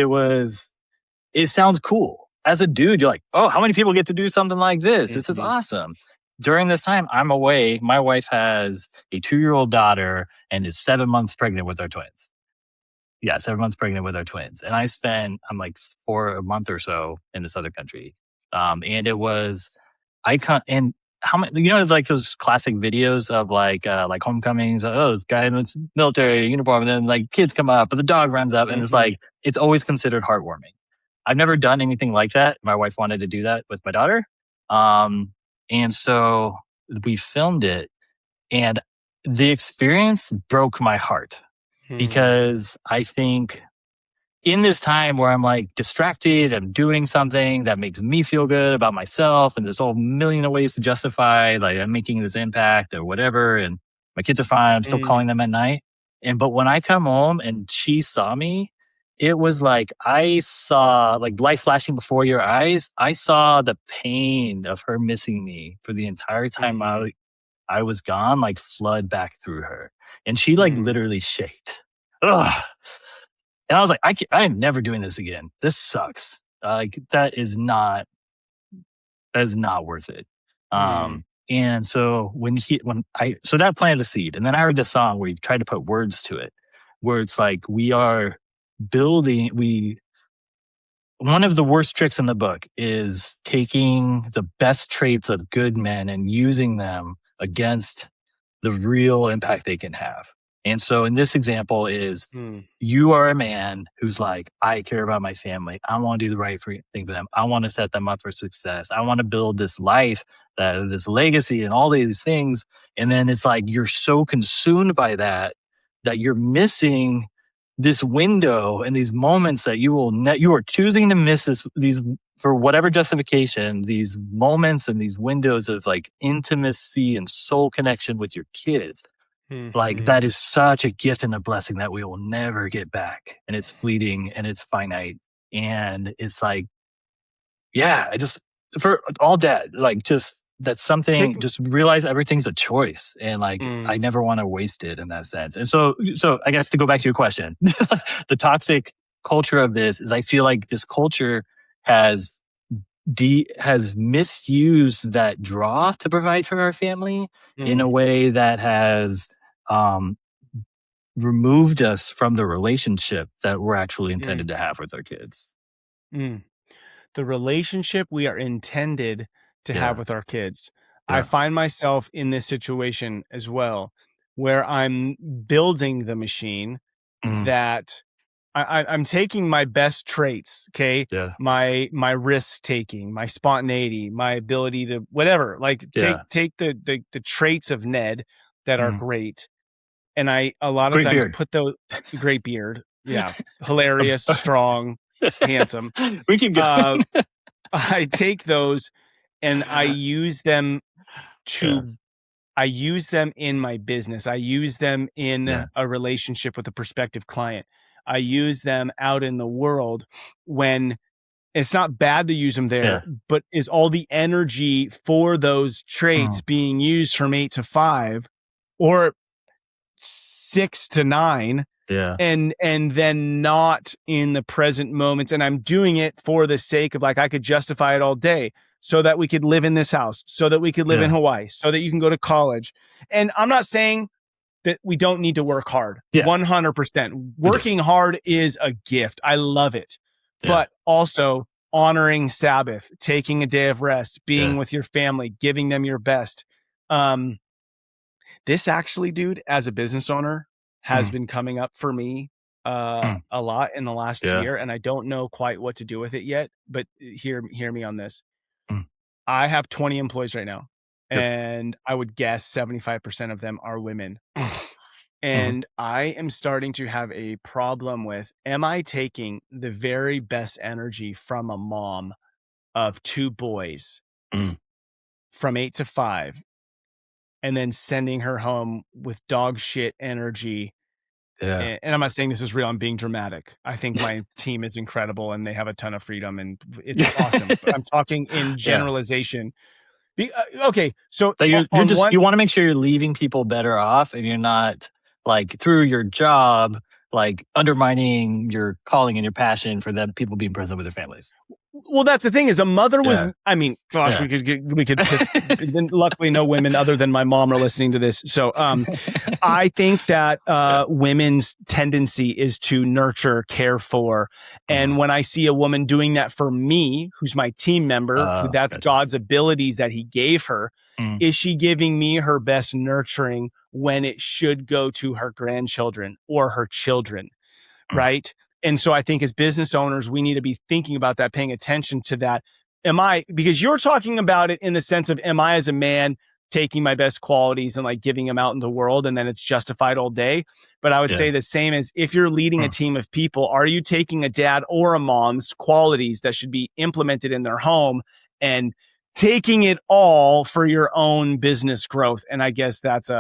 it sounds cool. As a dude, you're like, oh, how many people get to do something like this? This is awesome. During this time, I'm away. My wife has a 2-year-old daughter and is 7 months pregnant with our twins. Yeah, 7 months pregnant with our twins. And I'm like for a month or so in this other country. And it was, and how many, like those classic videos of like homecomings, this guy in the military uniform, and then like kids come up, but the dog runs up, and it's like, it's always considered heartwarming. I've never done anything like that. My wife wanted to do that with my daughter. And so we filmed it, and the experience broke my heart because I think in this time where I'm like distracted, I'm doing something that makes me feel good about myself, and there's a whole million of ways to justify like I'm making this impact or whatever, and my kids are fine, I'm still calling them at night. But when I come home and she saw me, it was like I saw like light flashing before your eyes. I saw the pain of her missing me for the entire time I was gone, like flood back through her. And she like literally shaked. Ugh. And I was like, I am never doing this again. This sucks. Like that is not worth it. Mm. And so so that planted a seed, and then I heard this song where he tried to put words to it, where it's like we are building. One of the worst tricks in the book is taking the best traits of good men and using them against the real impact they can have. And so in this example is you are a man who's like, I care about my family. I want to do the right thing for them. I want to set them up for success. I want to build this life, this legacy and all these things. And then it's like, you're so consumed by that you're missing this window and these moments that you are choosing to miss these for whatever justification, these moments and these windows of like intimacy and soul connection with your kids. Like that is such a gift and a blessing that we will never get back. And it's fleeting and it's finite. And it's like, yeah, for all dad, like just that's something, just realize everything's a choice. And like, I never want to waste it in that sense. And so I guess to go back to your question, the toxic culture of this is I feel like this culture has misused that draw to provide for our family in a way that has removed us from the relationship that we're actually intended to have with our kids. The relationship we are intended to have with our kids. Yeah. I find myself in this situation as well, where I'm building the machine that I'm taking my best traits, okay? Yeah. My risk taking, my spontaneity, my ability to whatever, like take the traits of Ned that are great. And I a lot of times put those great beard. Yeah. Hilarious, strong, handsome. We keep going. I take those and I use them I use them in my business. I use them in a relationship with a prospective client. I use them out in the world when it's not bad to use them there, but is all the energy for those traits being used from 8 to 5 or 6 to 9? And then not in the present moments. And I'm doing it for the sake of like, I could justify it all day so that we could live in this house, so that we could live in Hawaii, so that you can go to college. And I'm not saying that we don't need to work hard. 100%. Working hard is a gift. I love it. But also honoring Sabbath, taking a day of rest, being with your family, giving them your best. This actually, dude, as a business owner, has been coming up for me a lot in the last year, and I don't know quite what to do with it yet, but hear me on this. I have 20 employees right now, and I would guess 75% of them are women. And I am starting to have a problem with, am I taking the very best energy from a mom of 2 boys from 8 to 5 and then sending her home with dog shit energy? And I'm not saying this is real. I'm being dramatic. I think my team is incredible and they have a ton of freedom and it's awesome. But I'm talking in generalization. Okay. So you want to make sure you're leaving people better off and you're not like through your job, like undermining your calling and your passion for them, people being present with their families. Well, that's the thing is a mother was, I mean, gosh, we could piss, luckily no women other than my mom are listening to this. So, I think that, women's tendency is to nurture, care for. And when I see a woman doing that for me, who's my team member, who that's God's abilities that he gave her, is she giving me her best nurturing when it should go to her grandchildren or her children? Right. And so I think as business owners, we need to be thinking about that, paying attention to that. Because you're talking about it in the sense of, am I as a man taking my best qualities and like giving them out in the world and then it's justified all day? But I would say the same as if you're leading a team of people, are you taking a dad or a mom's qualities that should be implemented in their home and taking it all for your own business growth? And I guess that's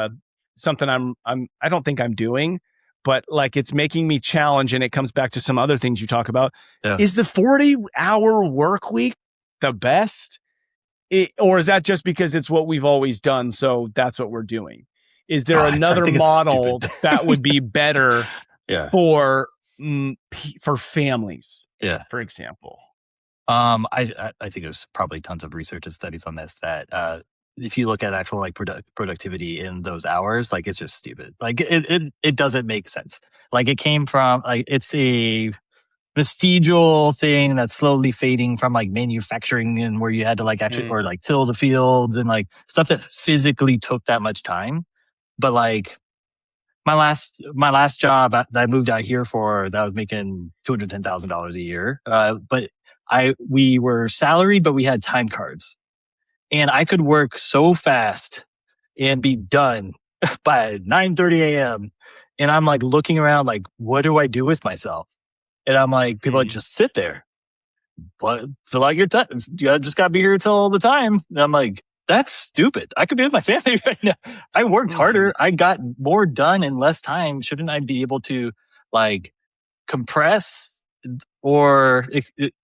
something I don't think I'm doing. But like it's making me challenge, and it comes back to some other things you talk about. Is the 40-hour work week the best? Or is that just because it's what we've always done, so that's what we're doing? Is there another model that would be better for families, for example? I think there's probably tons of research and studies on this that if you look at actual like productivity in those hours, like it's just stupid. Like it doesn't make sense. Like it came from like it's a vestigial thing that's slowly fading from like manufacturing and where you had to like actually or like till the fields and like stuff that physically took that much time. But like my last job that I moved out here for, that was making $210,000 a year. But we were salaried, but we had time cards, and I could work so fast and be done by 9:30 a.m. And I'm like looking around, like, what do I do with myself? And I'm like, people like just sit there, fill out your time. You just got to be here till all the time. And I'm like, that's stupid. I could be with my family right now. I worked harder. I got more done in less time. Shouldn't I be able to like compress or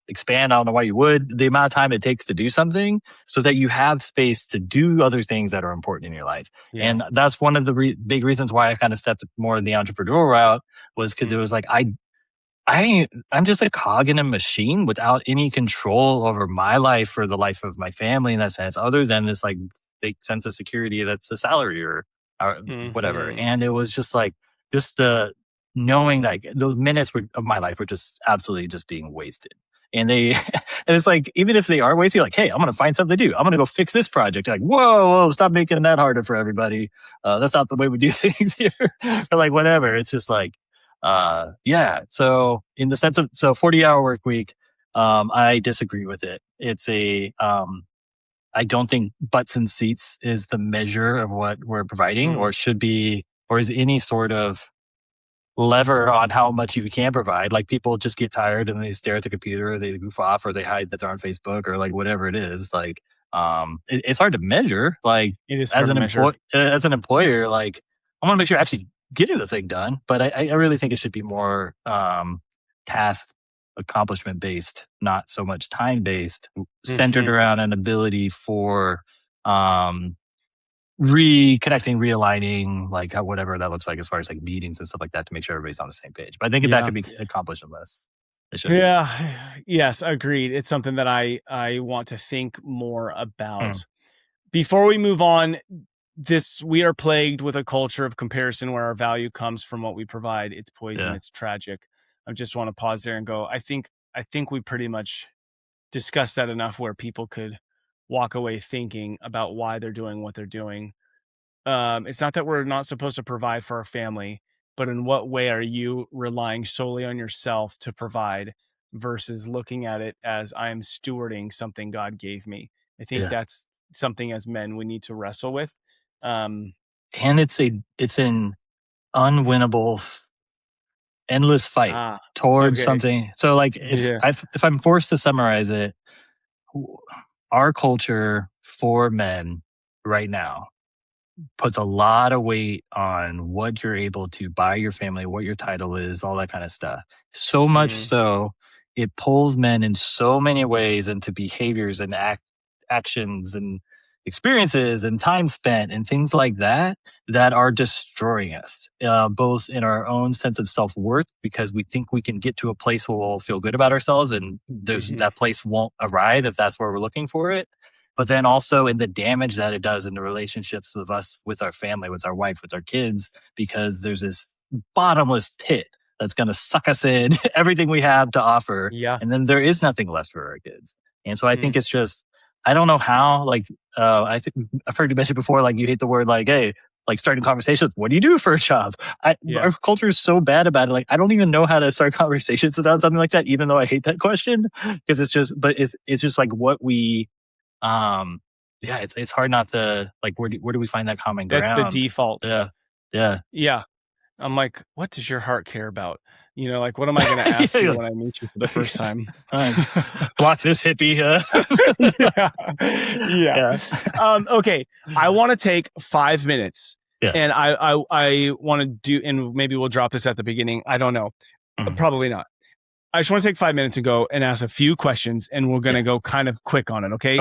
expand? I don't know why you would, the amount of time it takes to do something so that you have space to do other things that are important in your life. Yeah. And that's one of the big reasons why I kind of stepped more in the entrepreneurial route, was because it was like, I'm just a cog in a machine without any control over my life or the life of my family in that sense, other than this like big sense of security that's a salary or whatever. And it was just like just the knowing that those minutes of my life were just absolutely just being wasted. And and it's like, even if they are wasted, you're like, hey, I'm going to find something to do. I'm going to go fix this project. You're like, whoa, stop making that harder for everybody. That's not the way we do things here. Or like, whatever. It's just like, yeah. So in the sense of, 40-hour work week, I disagree with it. It's I don't think butts and seats is the measure of what we're providing or should be, or is any sort of lever on how much you can provide. Like people just get tired and they stare at the computer, or they goof off, or they hide that they're on Facebook, or like whatever it is. Like, it's hard to measure. Like it is hard to measure. As an employer, like I want to make sure you're actually getting the thing done, but I really think it should be more task accomplishment based, not so much time based, centered around an ability for reconnecting, realigning, like whatever that looks like as far as like meetings and stuff like that, to make sure everybody's on the same page. But I think that could be accomplished unless it should. Yeah. Yes, agreed. It's something that I want to think more about. Before we move on, we are plagued with a culture of comparison where our value comes from what we provide. It's poison. It's tragic. I just want to pause there and go, I think we pretty much discussed that enough where people could walk away thinking about why they're doing what they're doing. It's not that we're not supposed to provide for our family, but in what way are you relying solely on yourself to provide versus looking at it as I am stewarding something God gave me? I think that's something as men we need to wrestle with. And it's an unwinnable, endless fight towards something. So like if I'm forced to summarize it, our culture for men right now puts a lot of weight on what you're able to buy your family, what your title is, all that kind of stuff. So much so, it pulls men in so many ways into behaviors and actions and experiences and time spent and things like that that are destroying us, both in our own sense of self-worth, because we think we can get to a place where we'll feel good about ourselves, and that place won't arrive if that's where we're looking for it. But then also in the damage that it does in the relationships with us, with our family, with our wife, with our kids, because there's this bottomless pit that's going to suck us in everything we have to offer. Yeah. And then there is nothing left for our kids. And so I think it's just, I don't know how, like, I think I've heard you mention before, like you hate the word, like, hey, like starting conversations. What do you do for a job? Our culture is so bad about it. Like, I don't even know how to start conversations without something like that, even though I hate that question, because it's just like what we, it's hard not to, like, where do we find that common ground? That's the default. Yeah. I'm like, what does your heart care about? You know, like, what am I going to ask you when I meet you for the first time? Block this hippie. Okay. I want to take 5 minutes and I want to do, and maybe we'll drop this at the beginning. I don't know. Probably not. I just want to take 5 minutes and go and ask a few questions, and we're going to go kind of quick on it. Okay.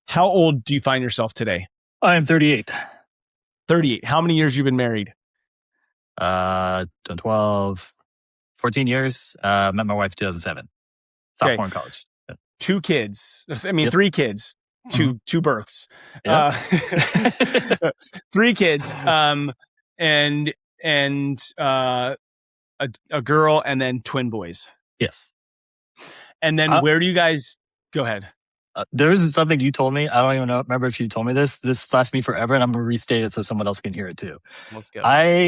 How old do you find yourself today? I am 38. 38. How many years you been married? 12, 14 years. Met my wife in 2007. Sophomore in college. 2 kids. I mean, Yep. 3 kids, two births. Yep. 3 kids, and a girl, and then twin boys. Yes. And then where do you guys go ahead? There was something you told me. I don't even remember if you told me this. This lasts me forever, and I'm gonna restate it so someone else can hear it too. Let's go.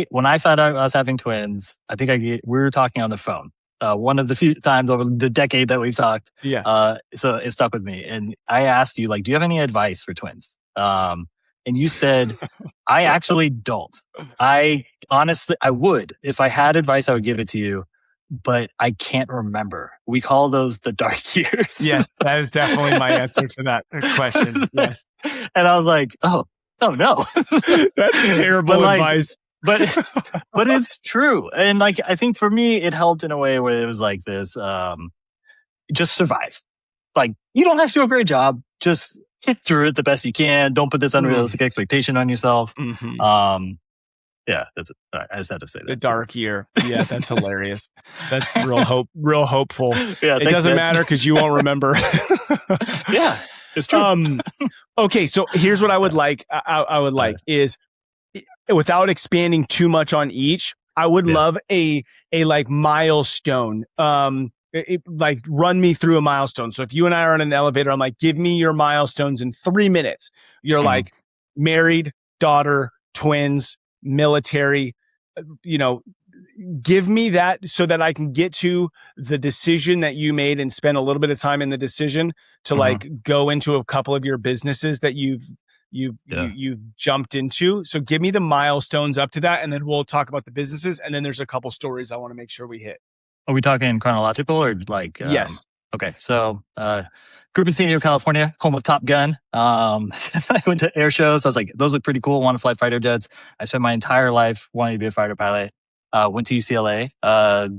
When I found out I was having twins, I think we were talking on the phone. One of the few times over the decade that we've talked. Yeah. So it stuck with me. And I asked you, like, do you have any advice for twins? And you said, I actually don't. I honestly, I would. If I had advice, I would give it to you, but I can't remember. We call those the dark years. Yes, that is definitely my answer to that question. Yes. And I was like, oh no. That's terrible advice. But it's true. And like, I think for me, it helped in a way where it was like this, just survive. Like, you don't have to do a great job. Just get through it the best you can. Don't put this unrealistic expectation on yourself. Mm-hmm. Yeah, that's it. I just had to say that. The dark year. Yeah, that's hilarious. That's real hopeful. Yeah, it doesn't matter because you won't remember. Yeah, it's true. Okay, so here's what I would like. I would like is, without expanding too much on each, I would love a like milestone. Like run me through a milestone. So if you and I are in an elevator, I'm like, give me your milestones in 3 minutes. You're like married, daughter, twins, military, give me that so that I can get to the decision that you made and spend a little bit of time in the decision to like go into a couple of your businesses that you've jumped into. So give me the milestones up to that, and then we'll talk about the businesses. And then there's a couple stories I want to make sure we hit. Are we talking chronological or like? Yes. Okay. So, group in San Diego, California, home of Top Gun. I went to air shows. I was like, those look pretty cool. Want to fly fighter jets. I spent my entire life wanting to be a fighter pilot. Went to UCLA,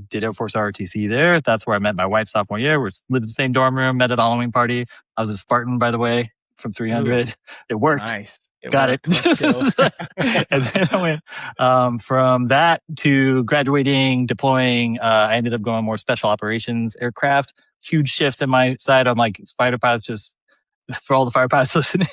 did Air Force ROTC there. That's where I met my wife sophomore year. We lived in the same dorm room, met at a Halloween party. I was a Spartan, by the way, from 300. Ooh, it worked. Nice. Got it. And then I went from that to graduating, deploying. I ended up going more special operations aircraft. Huge shift in my side. I'm like, fighter pilots, just for all the fighter pilots listening,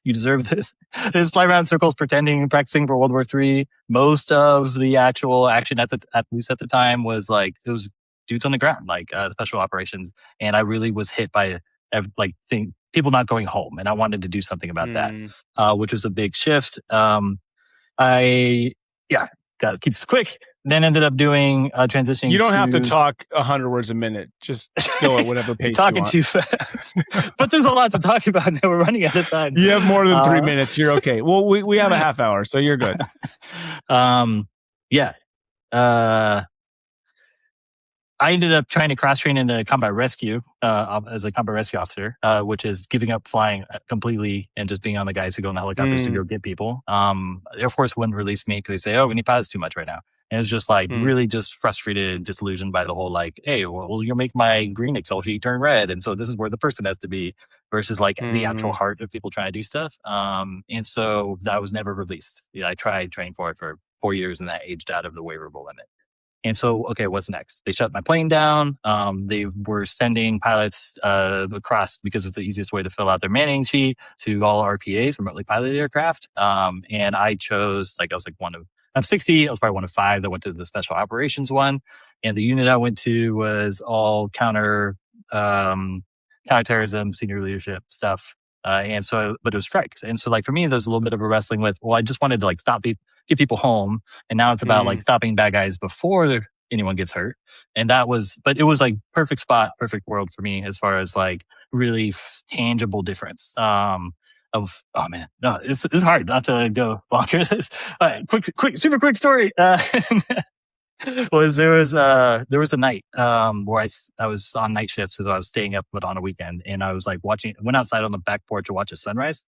you deserve this. They just fly around in circles pretending, practicing for World War III. Most of the actual action at least at the time was like, it was dudes on the ground, like special operations. And I really was hit by people not going home, and I wanted to do something about that, which was a big shift. Got to keep this quick. Then ended up doing transitioning. You don't have to talk 100 words a minute. Just go at whatever pace you want. Talking too fast. But there's a lot to talk about, and we're running out of time. You have more than 3 minutes. You're okay. Well, we have a half hour, so you're good. I ended up trying to cross-train into combat rescue as a combat rescue officer, which is giving up flying completely and just being on the guys who go in the helicopters to go get people. Air Force wouldn't release me because they say, we need pilots too much right now. And it was just like really just frustrated, disillusioned by the whole like, hey, well, you'll make my green Excel sheet turn red. And so this is where the person has to be versus like the actual heart of people trying to do stuff. And so that was never released. Yeah, I tried training for it for 4 years and that aged out of the waiverable limit. And so, okay, what's next? They shut my plane down. They were sending pilots across because it's the easiest way to fill out their manning sheet to all RPAs, remotely piloted aircraft. And I chose, I was like one of 60. I was probably one of 5 that went to the special operations one. And the unit I went to was all counterterrorism, senior leadership stuff. But it was strikes. And so like for me, there's a little bit of a wrestling with, I just wanted to like get people home. And now it's about like stopping bad guys before anyone gets hurt. And but it was like perfect spot, perfect world for me as far as like really tangible difference. It's hard not to go longer. This super quick story. There was a night where I was on night shifts, so I was staying up but on a weekend, and I was like went outside on the back porch to watch a sunrise.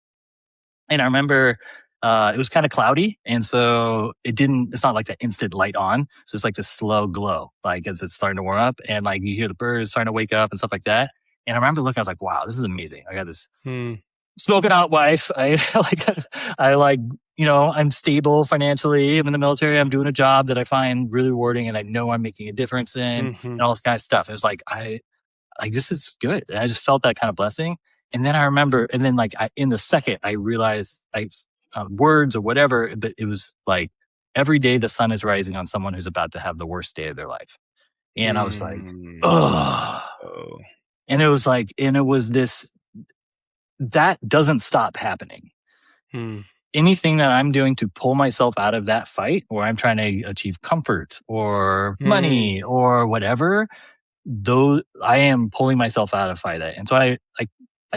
And I remember it was kind of cloudy, and so it's not like that instant light on, so it's like this slow glow, like as it's starting to warm up, and like you hear the birds starting to wake up and stuff like that. And I remember looking, I was like, wow, this is amazing. I got this smoking hot wife. I'm stable financially. I'm in the military. I'm doing a job that I find really rewarding and I know I'm making a difference in and all this kind of stuff. It was like, like, this is good. And I just felt that kind of blessing. And then I remember, and then like in the second, I realized words or whatever, but it was like every day the sun is rising on someone who's about to have the worst day of their life. And I was like, oh, and it was like, and it was this, that doesn't stop happening. Anything that I'm doing to pull myself out of that fight, or I'm trying to achieve comfort or money or whatever, though I am pulling myself out of fight. And so I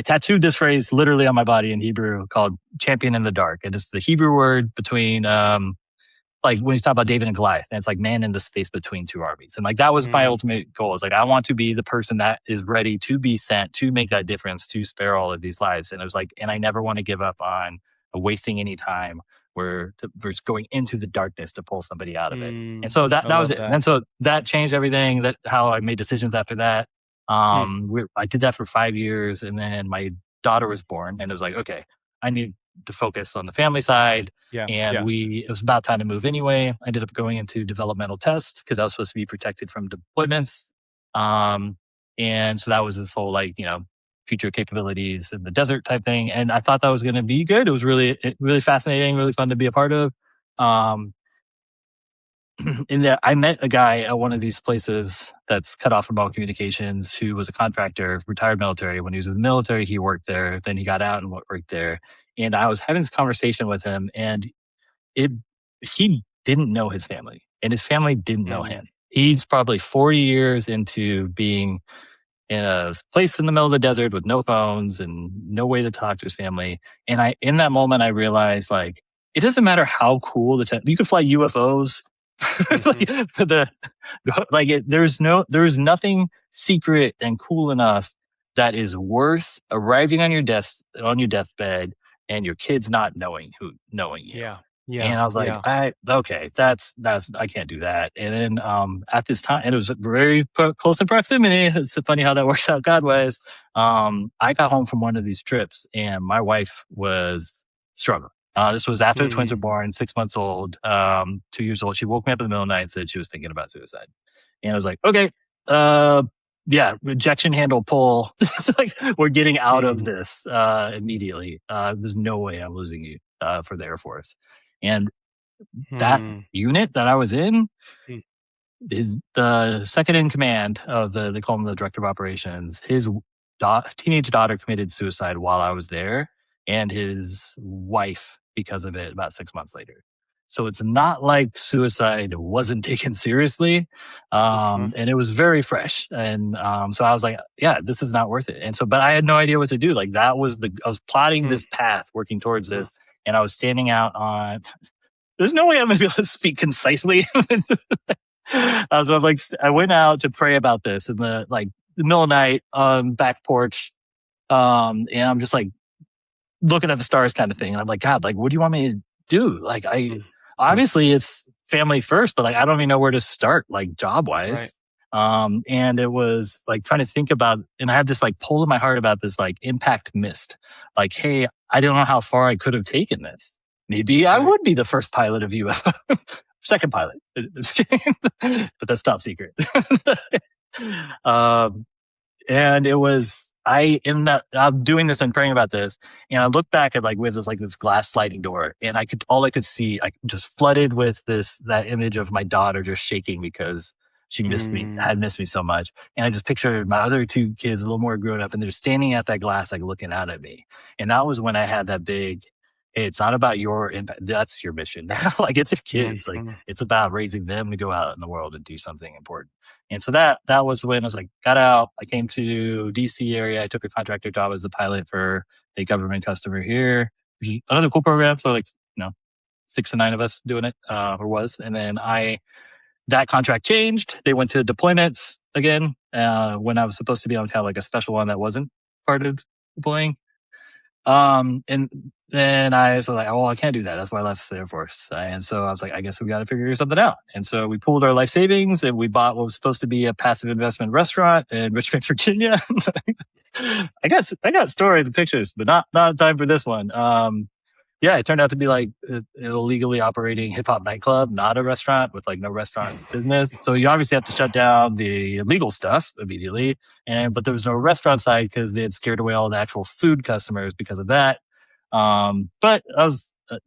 tattooed this phrase literally on my body in Hebrew called champion in the dark. And it's the Hebrew word between, like when you talk about David and Goliath, and it's like man in the space between two armies. And like, that was my ultimate goal. Is like, I want to be the person that is ready to be sent to make that difference, to spare all of these lives. And it was like, and I never want to give up on wasting any time where there's going into the darkness to pull somebody out of it. And so that was it. And so that changed everything, that how I made decisions after that. I did that for 5 years, and then my daughter was born, and it was like, okay, I need to focus on the family side. It was about time to move anyway. I ended up going into developmental tests because I was supposed to be protected from deployments. And so that was this whole, like, future capabilities in the desert type thing. And I thought that was going to be good. It was really, really fascinating, really fun to be a part of. In that I met a guy at one of these places that's cut off from all communications, who was a contractor, retired military. When he was in the military, he worked there. Then he got out and worked there. And I was having this conversation with him, and he didn't know his family, and his family didn't know him. He's probably 40 years into being in a place in the middle of the desert with no phones and no way to talk to his family. And in that moment, I realized, like, it doesn't matter how cool you could fly UFOs. There's nothing secret and cool enough that is worth arriving on your deathbed and your kids not knowing you. And I was like, that's I can't do that. And then at this time, and it was very close in proximity. It's funny how that works out God-wise. I got home from one of these trips, and my wife was struggling. This was after the twins were born, 6 months old, 2 years old. She woke me up in the middle of the night and said she was thinking about suicide. And I was like, okay, rejection handle pull. Like, we're getting out of this immediately. There's no way I'm losing you for the Air Force. And that unit that I was in is the second in command of they call him the director of operations. His teenage daughter committed suicide while I was there, and his wife because of it about 6 months later. So it's not like suicide wasn't taken seriously. And it was very fresh. And so I was like, yeah, this is not worth it. And so, but I had no idea what to do. Like, I was plotting this path, working towards this. And I was standing out on, there's no way I'm going to be able to speak concisely. So I went out to pray about this in the middle of the night on back porch. And I'm just like looking at the stars kind of thing. And I'm like, God, like, what do you want me to do? Like, obviously it's family first, but like, I don't even know where to start, like, job wise. Right. And it was like trying to think about, and I had this like pull in my heart about this like impact missed. Like, hey, I don't know how far I could have taken this. Maybe I would be the first pilot of UFO, second pilot, but that's top secret. And it was, I'm doing this and praying about this, and I look back at we have this glass sliding door, and all I could see, I just flooded with that image of my daughter just shaking because she had missed me so much. And I just pictured my other two kids, a little more grown up, and they're standing at that glass, like looking out at me. And that was when I had that big, hey, it's not about your impact. That's your mission. Like, it's your kids. Like, it's about raising them to go out in the world and do something important. And so that was when I was like, got out. I came to DC area. I took a contractor job as a pilot for a government customer here. Another cool program. So 6 to 9 of us doing it, or was. And then that contract changed. They went to deployments again, when I was supposed to be on kind of like a special one that wasn't part of deploying. And then I was like, oh, I can't do that. That's why I left the Air Force. And so I was like, I guess we got to figure something out. And so we pooled our life savings, and we bought what was supposed to be a passive investment restaurant in Richmond, Virginia. I got stories and pictures, but not time for this one. yeah, it turned out to be like an illegally operating hip hop nightclub, not a restaurant with like no restaurant business. So you obviously have to shut down the illegal stuff immediately. But there was no restaurant side because they had scared away all the actual food customers because of that. But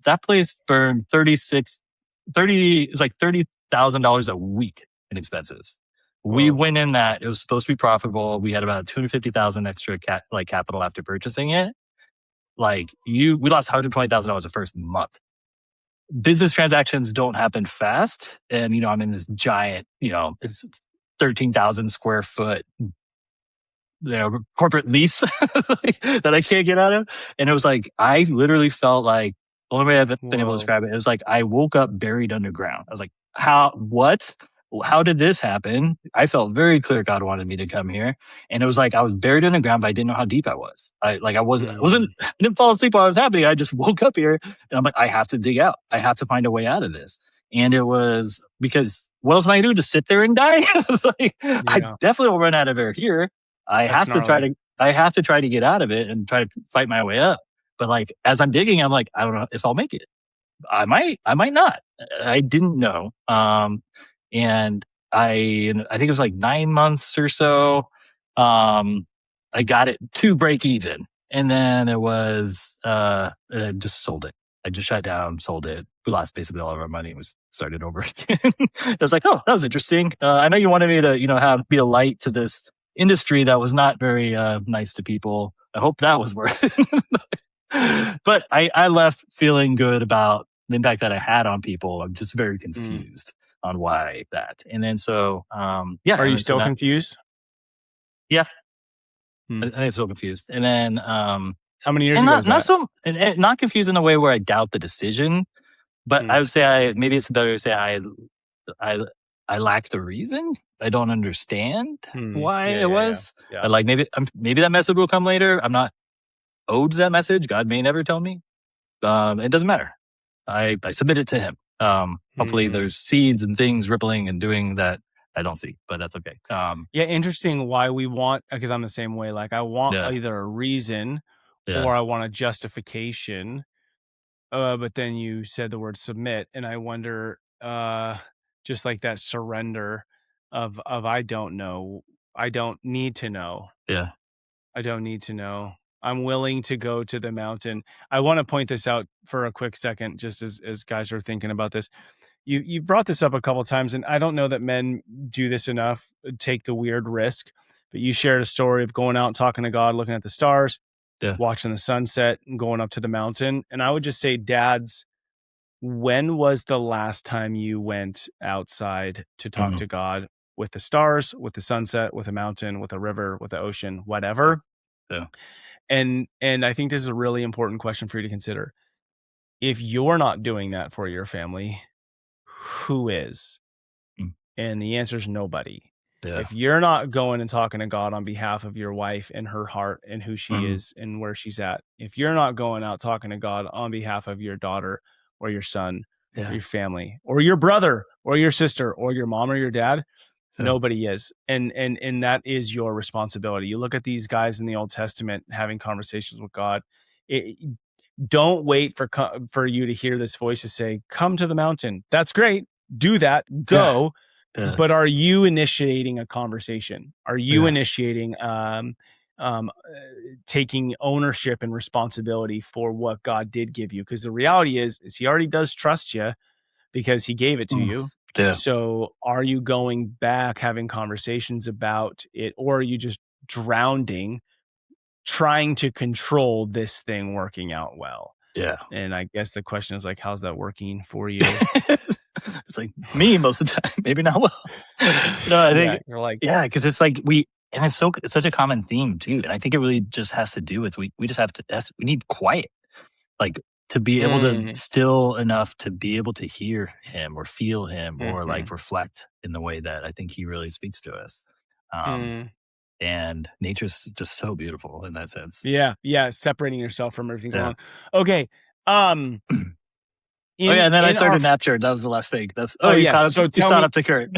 that place burned 30, it was like $30,000 a week in expenses. We went in that it was supposed to be profitable. We had about 250,000 extra capital after purchasing it. Like we lost $120,000 the first month. Business transactions don't happen fast. And, I'm in this giant, it's 13,000 square foot corporate lease that I can't get out of. And it was like, I literally felt like the only way I've been able to describe it, it was like I woke up buried underground. I was like, how did this happen? I felt very clear God wanted me to come here. And it was like I was buried in the ground, but I didn't know how deep I was. I didn't fall asleep while it was happening. I just woke up here and I'm like, I have to dig out. I have to find a way out of this. And it was because what else am I gonna do? Just sit there and die? It's like, I definitely will run out of air here. I have to try to get out of it and try to fight my way up. But like as I'm digging, I'm like, I don't know if I'll make it. I might not. I didn't know. And I think it was like 9 months or so. I got it to break even. And then it was, just sold it. I just shut down, sold it. We lost basically all of our money. We started over again. I was like, oh, that was interesting. I know you wanted me to, be a light to this industry that was not very, nice to people. I hope that was worth it. But I left feeling good about the impact that I had on people. I'm just very confused on why that. And then so, yeah. Are you still confused? Yeah. I think I'm still confused. And then, how many years ago was that? Not confused in a way where I doubt the decision, but I would say maybe it's better to say I lack the reason. I don't understand why it was. Yeah. But like maybe that message will come later. I'm not owed that message. God may never tell me. It doesn't matter. I submit it to him. Hopefully there's seeds and things rippling and doing that I don't see, but that's okay. Yeah, interesting why we want, because I'm the same way. Like I want either a reason or I want a justification. But then you said the word submit, and I wonder, just like that surrender of I don't know. I don't need to know. Yeah. I don't need to know. I'm willing to go to the mountain. I want to point this out for a quick second, just as guys are thinking about this. You brought this up a couple of times, and I don't know that men do this enough, take the weird risk, but you shared a story of going out and talking to God, looking at the stars, watching the sunset, and going up to the mountain. And I would just say, dads, when was the last time you went outside to talk to God with the stars, with the sunset, with a mountain, with a river, with the ocean, whatever? Yeah. And I think this is a really important question for you to consider. If you're not doing that for your family, who is? And the answer is nobody. Yeah. If you're not going and talking to God on behalf of your wife and her heart and who she is and where she's at, if you're not going out talking to God on behalf of your daughter or your son or your family or your brother or your sister or your mom or your dad, nobody is. And that is your responsibility. You look at these guys in the Old Testament having conversations with God. Don't wait for you to hear this voice to say, come to the mountain. That's great. Do that. Go. Yeah. But are you initiating a conversation? Are you initiating taking ownership and responsibility for what God did give you? Because the reality is he already does trust you because he gave it to you. Yeah. So are you going back, having conversations about it, or are you just drowning, trying to control this thing working out well? Yeah. And I guess the question is like, how's that working for you? It's like me most of the time, maybe not well. No, I think you're like, because it's like it's such a common theme too. And I think it really just has to do with we just have to we need quiet. Like to be able to still enough to be able to hear him or feel him or like reflect in the way that I think he really speaks to us. And nature's just so beautiful in that sense. Yeah. Separating yourself from everything going on. Okay. And then I started Naptured. That was the last thing. That's you caught up to Kurt.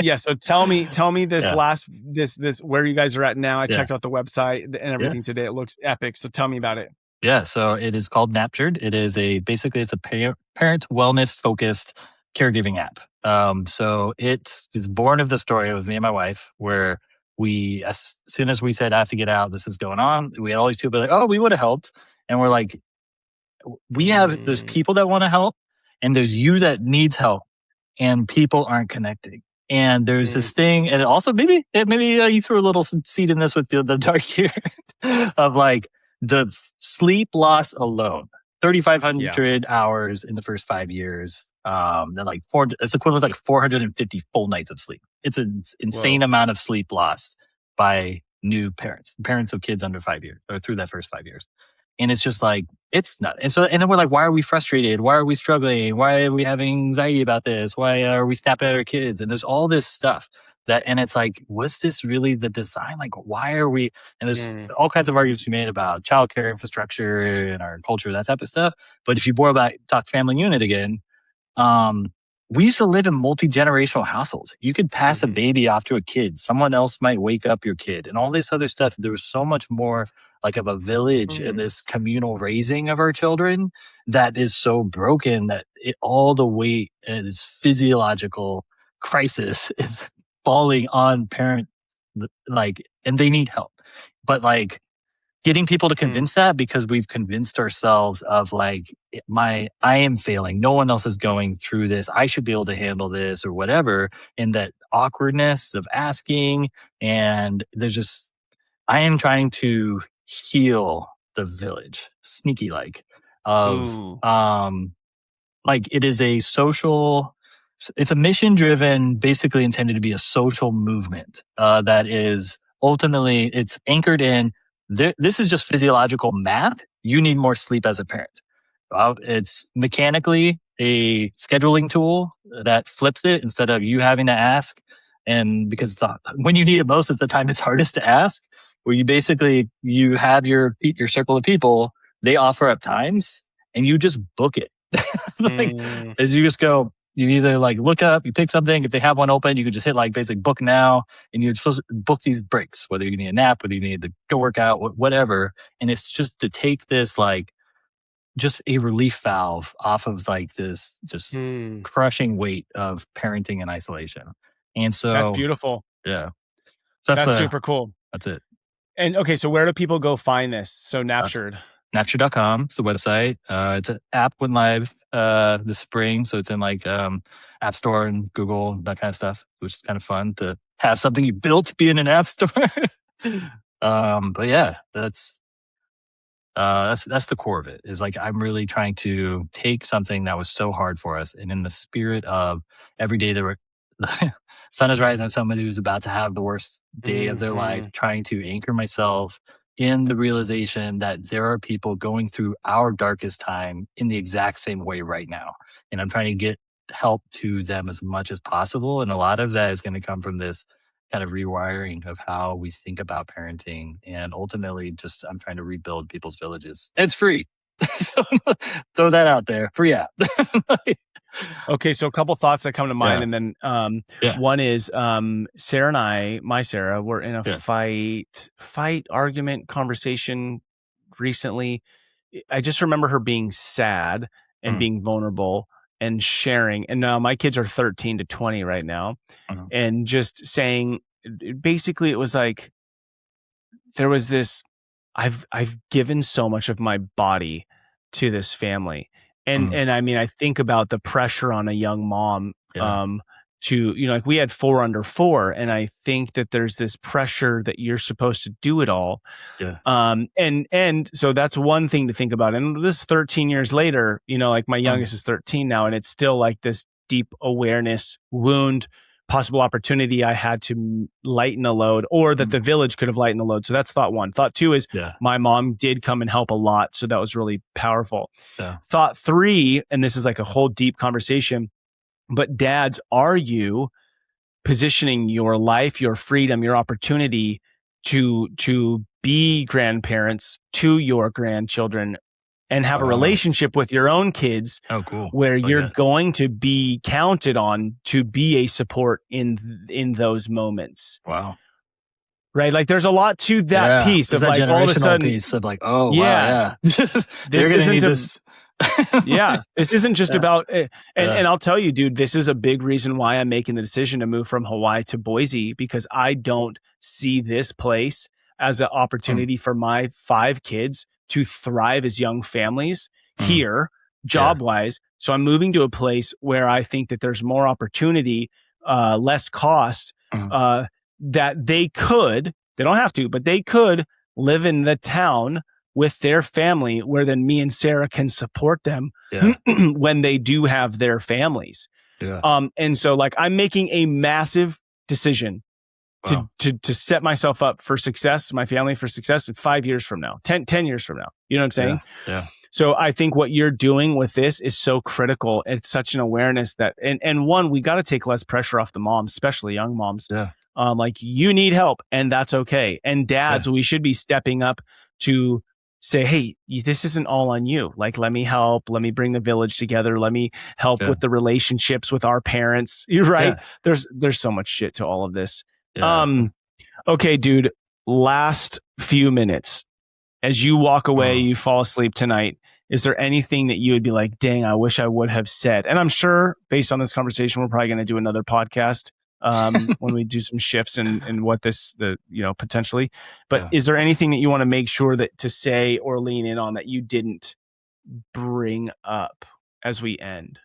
Yeah. So tell me this where you guys are at now. I checked out the website and everything today. It looks epic. So tell me about it. Yeah, so it is called Naptured. It is basically it's a parent wellness focused caregiving app. So it is born of the story of me and my wife, where we, as soon as we said I have to get out, this is going on. We had all these people like, oh, we would have helped, and we're like, there's people that want to help, and there's you that needs help, and people aren't connecting. And there's this thing, and also maybe you threw a little seed in this with the dark here of like the sleep loss alone, 3,500 hours in the first 5 years. Then like it's equivalent to like 450 full nights of sleep. It's an insane amount of sleep lost by new parents of kids under 5 years or through that first 5 years. And it's just like, it's not. And then we're like, why are we frustrated? Why are we struggling? Why are we having anxiety about this? Why are we snapping at our kids? And there's all this stuff and it's like, was this really the design? Like, why are we, and there's all kinds of arguments to be made about childcare infrastructure and our culture, that type of stuff. But if you talk family unit again, we used to live in multi-generational households. You could pass a baby off to a kid. Someone else might wake up your kid and all this other stuff. There was so much more like of a village and this communal raising of our children that is so broken that all the weight and this physiological crisis is falling on parents, like, and they need help. But like, getting people to convince that, because we've convinced ourselves of like, I am failing. No one else is going through this. I should be able to handle this or whatever. And that awkwardness of asking. And I am trying to heal the village, sneaky like, like it is it's a mission driven, basically intended to be a social movement that is ultimately, it's anchored in, this is just physiological math. You need more sleep as a parent. It's mechanically a scheduling tool that flips it instead of you having to ask. And because when you need it most is the time it's hardest to ask, where you have your circle of people, they offer up times and you just book it. Like, as you just go, you either like look up, you pick something. If they have one open, you could just hit like basic book now, and you're supposed to book these breaks, whether you need a nap, whether you need to go work out, whatever. And it's just to take this like just a relief valve off of like this just crushing weight of parenting and isolation. And so that's beautiful. Yeah. So that's super cool. That's it. And okay, so where do people go find this? So Naptured. Naptured.com is the website. It's an app went live this spring, so it's in like App Store and Google, that kind of stuff, which is kind of fun to have something you built be in an app store. But yeah, that's the core of it. Is like, I'm really trying to take something that was so hard for us, and in the spirit of every day the sun is rising on somebody who's about to have the worst day of their life, trying to anchor myself in the realization that there are people going through our darkest time in the exact same way right now. And I'm trying to get help to them as much as possible. And a lot of that is going to come from this kind of rewiring of how we think about parenting. And ultimately, just I'm trying to rebuild people's villages. It's free. So throw that out there. Free app. Okay, so a couple thoughts that come to mind, and then one is Sarah and my Sarah, were in a fight, argument, conversation recently. I just remember her being sad and being vulnerable and sharing. And now my kids are 13 to 20 right now, and just saying, basically, it was like there was this. I've given so much of my body to this family. And I mean, I think about the pressure on a young mom, to, like we had 4 under 4. And I think that there's this pressure that you're supposed to do it all. Yeah. And so that's one thing to think about. And this 13 years later, like my youngest is 13 now, and it's still like this deep awareness wound, possible opportunity I had to lighten a load, or that the village could have lightened the load. So that's thought 1. Thought 2 is my mom did come and help a lot. So that was really powerful. Yeah. Thought 3, and this is like a whole deep conversation, but dads, are you positioning your life, your freedom, your opportunity to be grandparents to your grandchildren and have a relationship with your own kids where you're going to be counted on to be a support in those moments? Wow. right? Like there's a lot to that piece There's of that like all of a generational sudden, piece of like, oh yeah, wow, yeah, they're this gonna need isn't a this. yeah, this isn't just Yeah. about Yeah. and I'll tell you, dude, this is a big reason why I'm making the decision to move from Hawaii to Boise, because I don't see this place as an Mm, opportunity for my 5 kids to thrive as young families mm, here, yeah. job wise. So I'm moving to a place where I think that there's more opportunity, less cost, Mm, uh, that they don't have to, but they could live in the town with their family, where then me and Sarah can support them yeah. when they do have their families. Yeah. And so like I'm making a massive decision Wow. to set myself up for success, my family for success in 5 years from now, 10 years from now. You know what I'm saying? Yeah. Yeah. So I think what you're doing with this is so critical. It's such an awareness that, and one, we got to take less pressure off the moms, especially young moms. Yeah. Like you need help and that's okay. And Yeah. dads, we should be stepping up to say, hey, this isn't all on you. Like, let me help. Let me bring the village together. Let me help Yeah. with the relationships with our parents. You're right. Yeah. There's so much shit to all of this. Yeah. Okay, dude, last few minutes. As you walk away, Oh. you fall asleep tonight. Is there anything that you would be like, dang, I wish I would have said? And I'm sure based on this conversation, we're probably going to do another podcast when we do some shifts and what potentially. But Yeah. is there anything that you want to make sure that to say or lean in on that you didn't bring up as we end?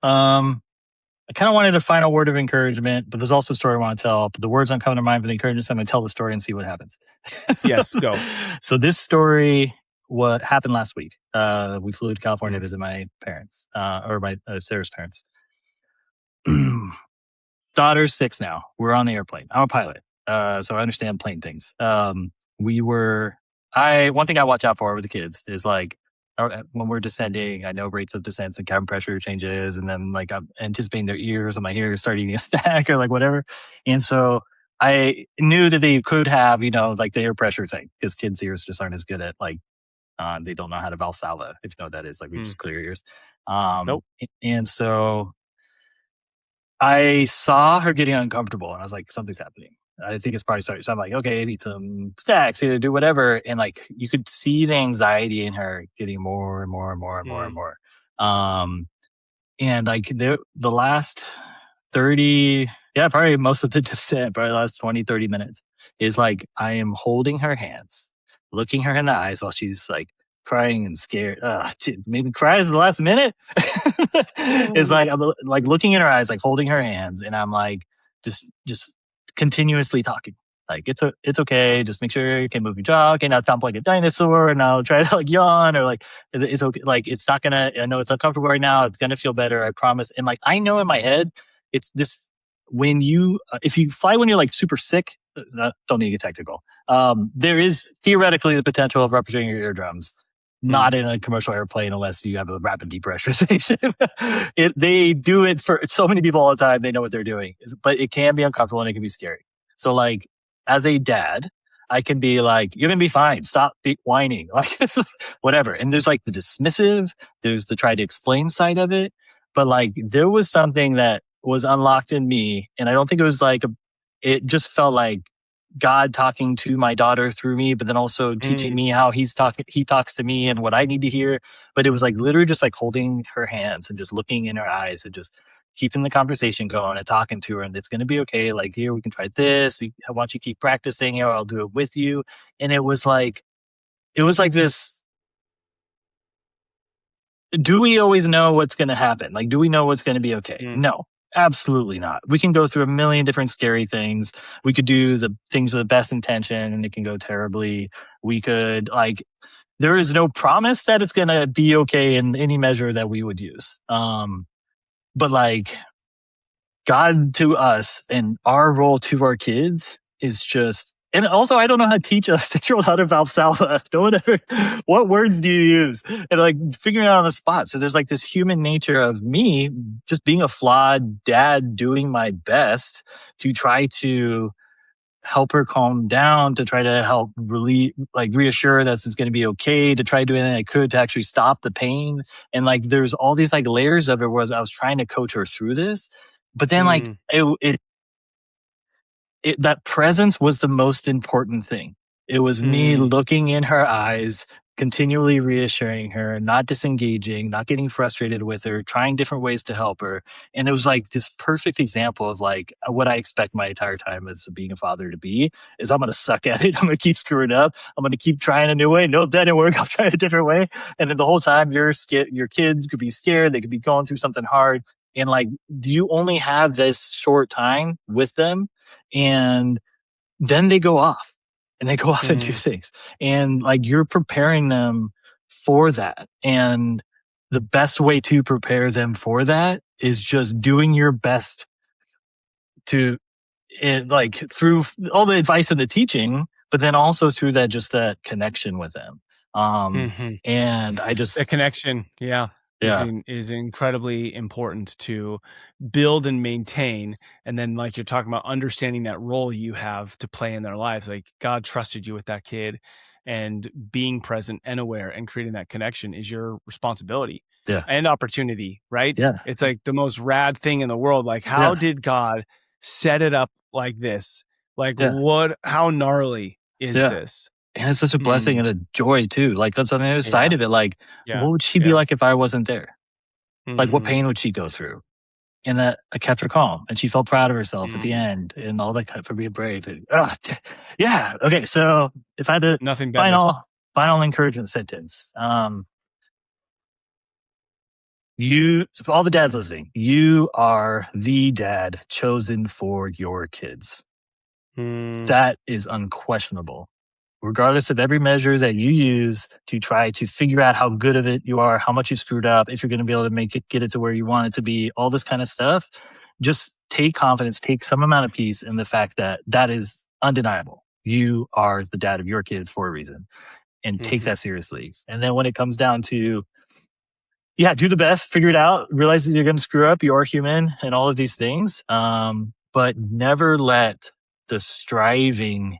I kind of wanted a final word of encouragement, but there's also a story I want to tell. But the words aren't coming to mind for the encouragement, so I'm going to tell the story and see what happens. Yes, go. So this story, what happened last week? We flew to California to visit my parents, or my Sarah's parents. Daughter's 6 now. We're on the airplane. I'm a pilot, so I understand plane things. One thing I watch out for with the kids is like, when we're descending, I know rates of descents and cabin pressure changes, and then like I'm anticipating their ears and my ears start eating a snack or like whatever. And so I knew that they could have, like the air pressure thing, because kids' ears just aren't as good at like, they don't know how to Valsalva, if you know what that is. Like we just clear your ears. Nope. And so I saw her getting uncomfortable, and I was like, something's happening. I think it's probably starting. So I'm like, okay, eat some snacks, either do whatever. And like, you could see the anxiety in her getting more and more and more and more and more. And like the last 30, probably most of the descent, probably the last 20, 30 minutes is like, I am holding her hands, looking her in the eyes while she's like crying and scared. Made me cry as the last minute. It's like, I'm like looking in her eyes, like holding her hands. And I'm like, just continuously talking. Like, it's okay. Just make sure you can move your jaw. Okay, now thump like a dinosaur, and I'll try to like yawn, or like, it's okay. Like, it's not gonna, I know it's uncomfortable right now. It's gonna feel better. I promise. And like, I know in my head, it's this, when you, if you fly when you're like super sick, don't need to get technical. There is theoretically the potential of rupturing your eardrums. Not in a commercial airplane unless you have a rapid depressurization. They do it for so many people all the time. They know what they're doing, but it can be uncomfortable and it can be scary. So like, as a dad, I can be like, you're going to be fine. Stop whining. Like, whatever. And there's like the dismissive, there's the try to explain side of it. But like, there was something that was unlocked in me. And I don't think it was like, it just felt like God talking to my daughter through me, but then also teaching me how he talks to me and what I need to hear. But it was like literally just like holding her hands and just looking in her eyes and just keeping the conversation going and talking to her. And it's going to be okay. Like, here, we can try this. I want you to keep practicing it, or I'll do it with you. And it was like this. Do we always know what's going to happen? Like, do we know what's going to be okay? No. Absolutely not. We can go through a million different scary things. We could do the things with the best intention and it can go terribly. We could like, there is no promise that it's going to be okay in any measure that we would use. But like, God to us and our role to our kids is just, and also I don't know how to teach a 6-year-old how to Valsalva. What words do you use? And like figuring it out on the spot. So there's like this human nature of me just being a flawed dad, doing my best to try to help her calm down, to try to help reassure that it's going to be okay, to try to do anything I could to actually stop the pain. And like, there's all these like layers of it where I was trying to coach her through this. But then like that presence was the most important thing. It was me looking in her eyes, continually reassuring her, not disengaging, not getting frustrated with her, trying different ways to help her. And it was like this perfect example of like what I expect my entire time as being a father to be is I'm going to suck at it. I'm going to keep screwing up. I'm going to keep trying a new way. No, that didn't work. I'll try a different way. And then the whole time your kids could be scared. They could be going through something hard. And like, do you only have this short time with them? And then they go off and do things. And like you're preparing them for that. And the best way to prepare them for that is just doing your best to like through all the advice and the teaching, but then also through that connection with them. And I just the connection, is incredibly important to build and maintain. And then, like you're talking about, understanding that role you have to play in their lives. Like God trusted you with that kid, and being present and aware and creating that connection is your responsibility and opportunity, right? Yeah. It's like the most rad thing in the world. Like, how did God set it up like this? Like, how gnarly is this? And it's such a blessing and a joy too. Like that's on the other side of it. Like, what would she be like if I wasn't there? Like, what pain would she go through? And that I kept her calm, and she felt proud of herself at the end, and all that kind of, for being brave. And, yeah. Okay. So if I had to nothing better. Final encouragement sentence, for all the dads listening, you are the dad chosen for your kids. That is unquestionable. Regardless of every measure that you use to try to figure out how good of it you are, how much you screwed up, if you're going to be able to get it to where you want it to be, all this kind of stuff, just take confidence, take some amount of peace in the fact that that is undeniable. You are the dad of your kids for a reason, and take that seriously. And then when it comes down to, do the best, figure it out, realize that you're going to screw up, you are human, and all of these things. But never let the striving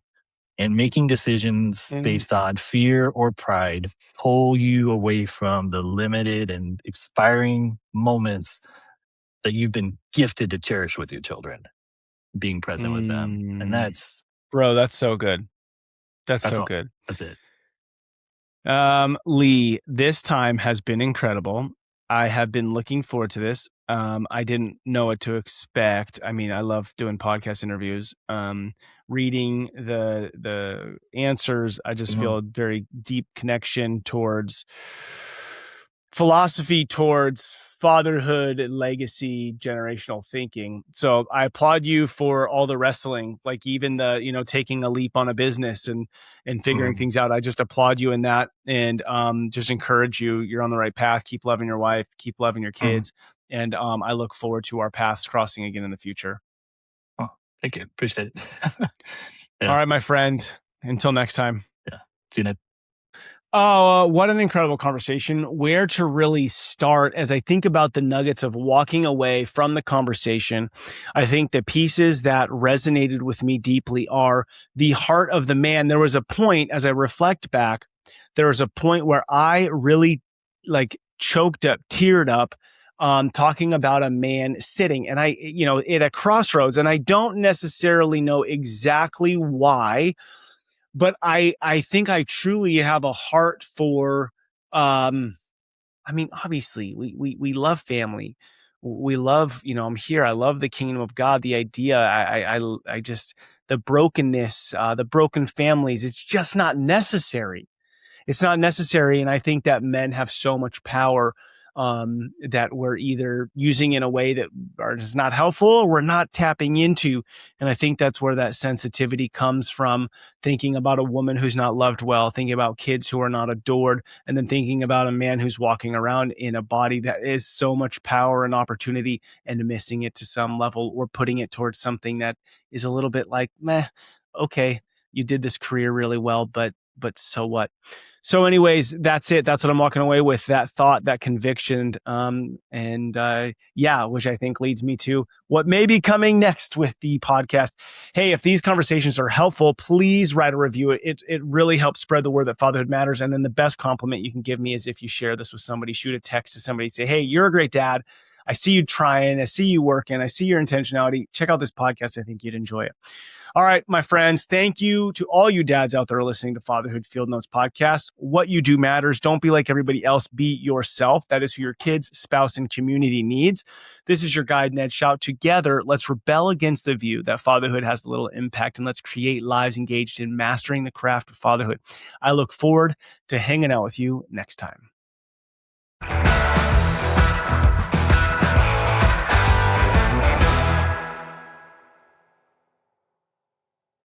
and making decisions based on fear or pride pull you away from the limited and expiring moments that you've been gifted to cherish with your children, being present with them. And that's so good. That's so good. That's it. Lee, this time has been incredible. I have been looking forward to this. I didn't know what to expect. I mean, I love doing podcast interviews. Reading the answers, I just feel a very deep connection towards philosophy, towards fatherhood, legacy, generational thinking. So I applaud you for all the wrestling, like even the, taking a leap on a business and figuring things out. I just applaud you in that, and just encourage you. You're on the right path. Keep loving your wife, keep loving your kids. And I look forward to our paths crossing again in the future. Oh, thank you. Appreciate it. All right, my friend. Until next time. Yeah. See you next. Oh, what an incredible conversation. Where to really start as I think about the nuggets of walking away from the conversation. I think the pieces that resonated with me deeply are the heart of the man. There was a point, as I reflect back, there was a point where I really choked up, teared up, talking about a man sitting, and I, at a crossroads, and I don't necessarily know exactly why, but I think I truly have a heart for, obviously we love family. We love, I'm here. I love the kingdom of God. The idea, I just, the brokenness, the broken families, it's just not necessary. It's not necessary. And I think that men have so much power that we're either using in a way that is not helpful or we're not tapping into. And I think that's where that sensitivity comes from, thinking about a woman who's not loved well, thinking about kids who are not adored, and then thinking about a man who's walking around in a body that is so much power and opportunity and missing it to some level, or putting it towards something that is a little bit like, meh, okay, you did this career really well, but so what? So anyways, that's it. That's what I'm walking away with, that thought, that conviction. Which I think leads me to what may be coming next with the podcast. Hey, if these conversations are helpful, please write a review. It really helps spread the word that fatherhood matters. And then the best compliment you can give me is if you share this with somebody, shoot a text to somebody, say, hey, you're a great dad. I see you trying. I see you working. I see your intentionality. Check out this podcast. I think you'd enjoy it. All right, my friends, thank you to all you dads out there listening to Fatherhood Field Notes podcast. What you do matters. Don't be like everybody else. Be yourself. That is who your kids, spouse, and community needs. This is your guide, Ned Shout. Together, let's rebel against the view that fatherhood has little impact, and let's create lives engaged in mastering the craft of fatherhood. I look forward to hanging out with you next time.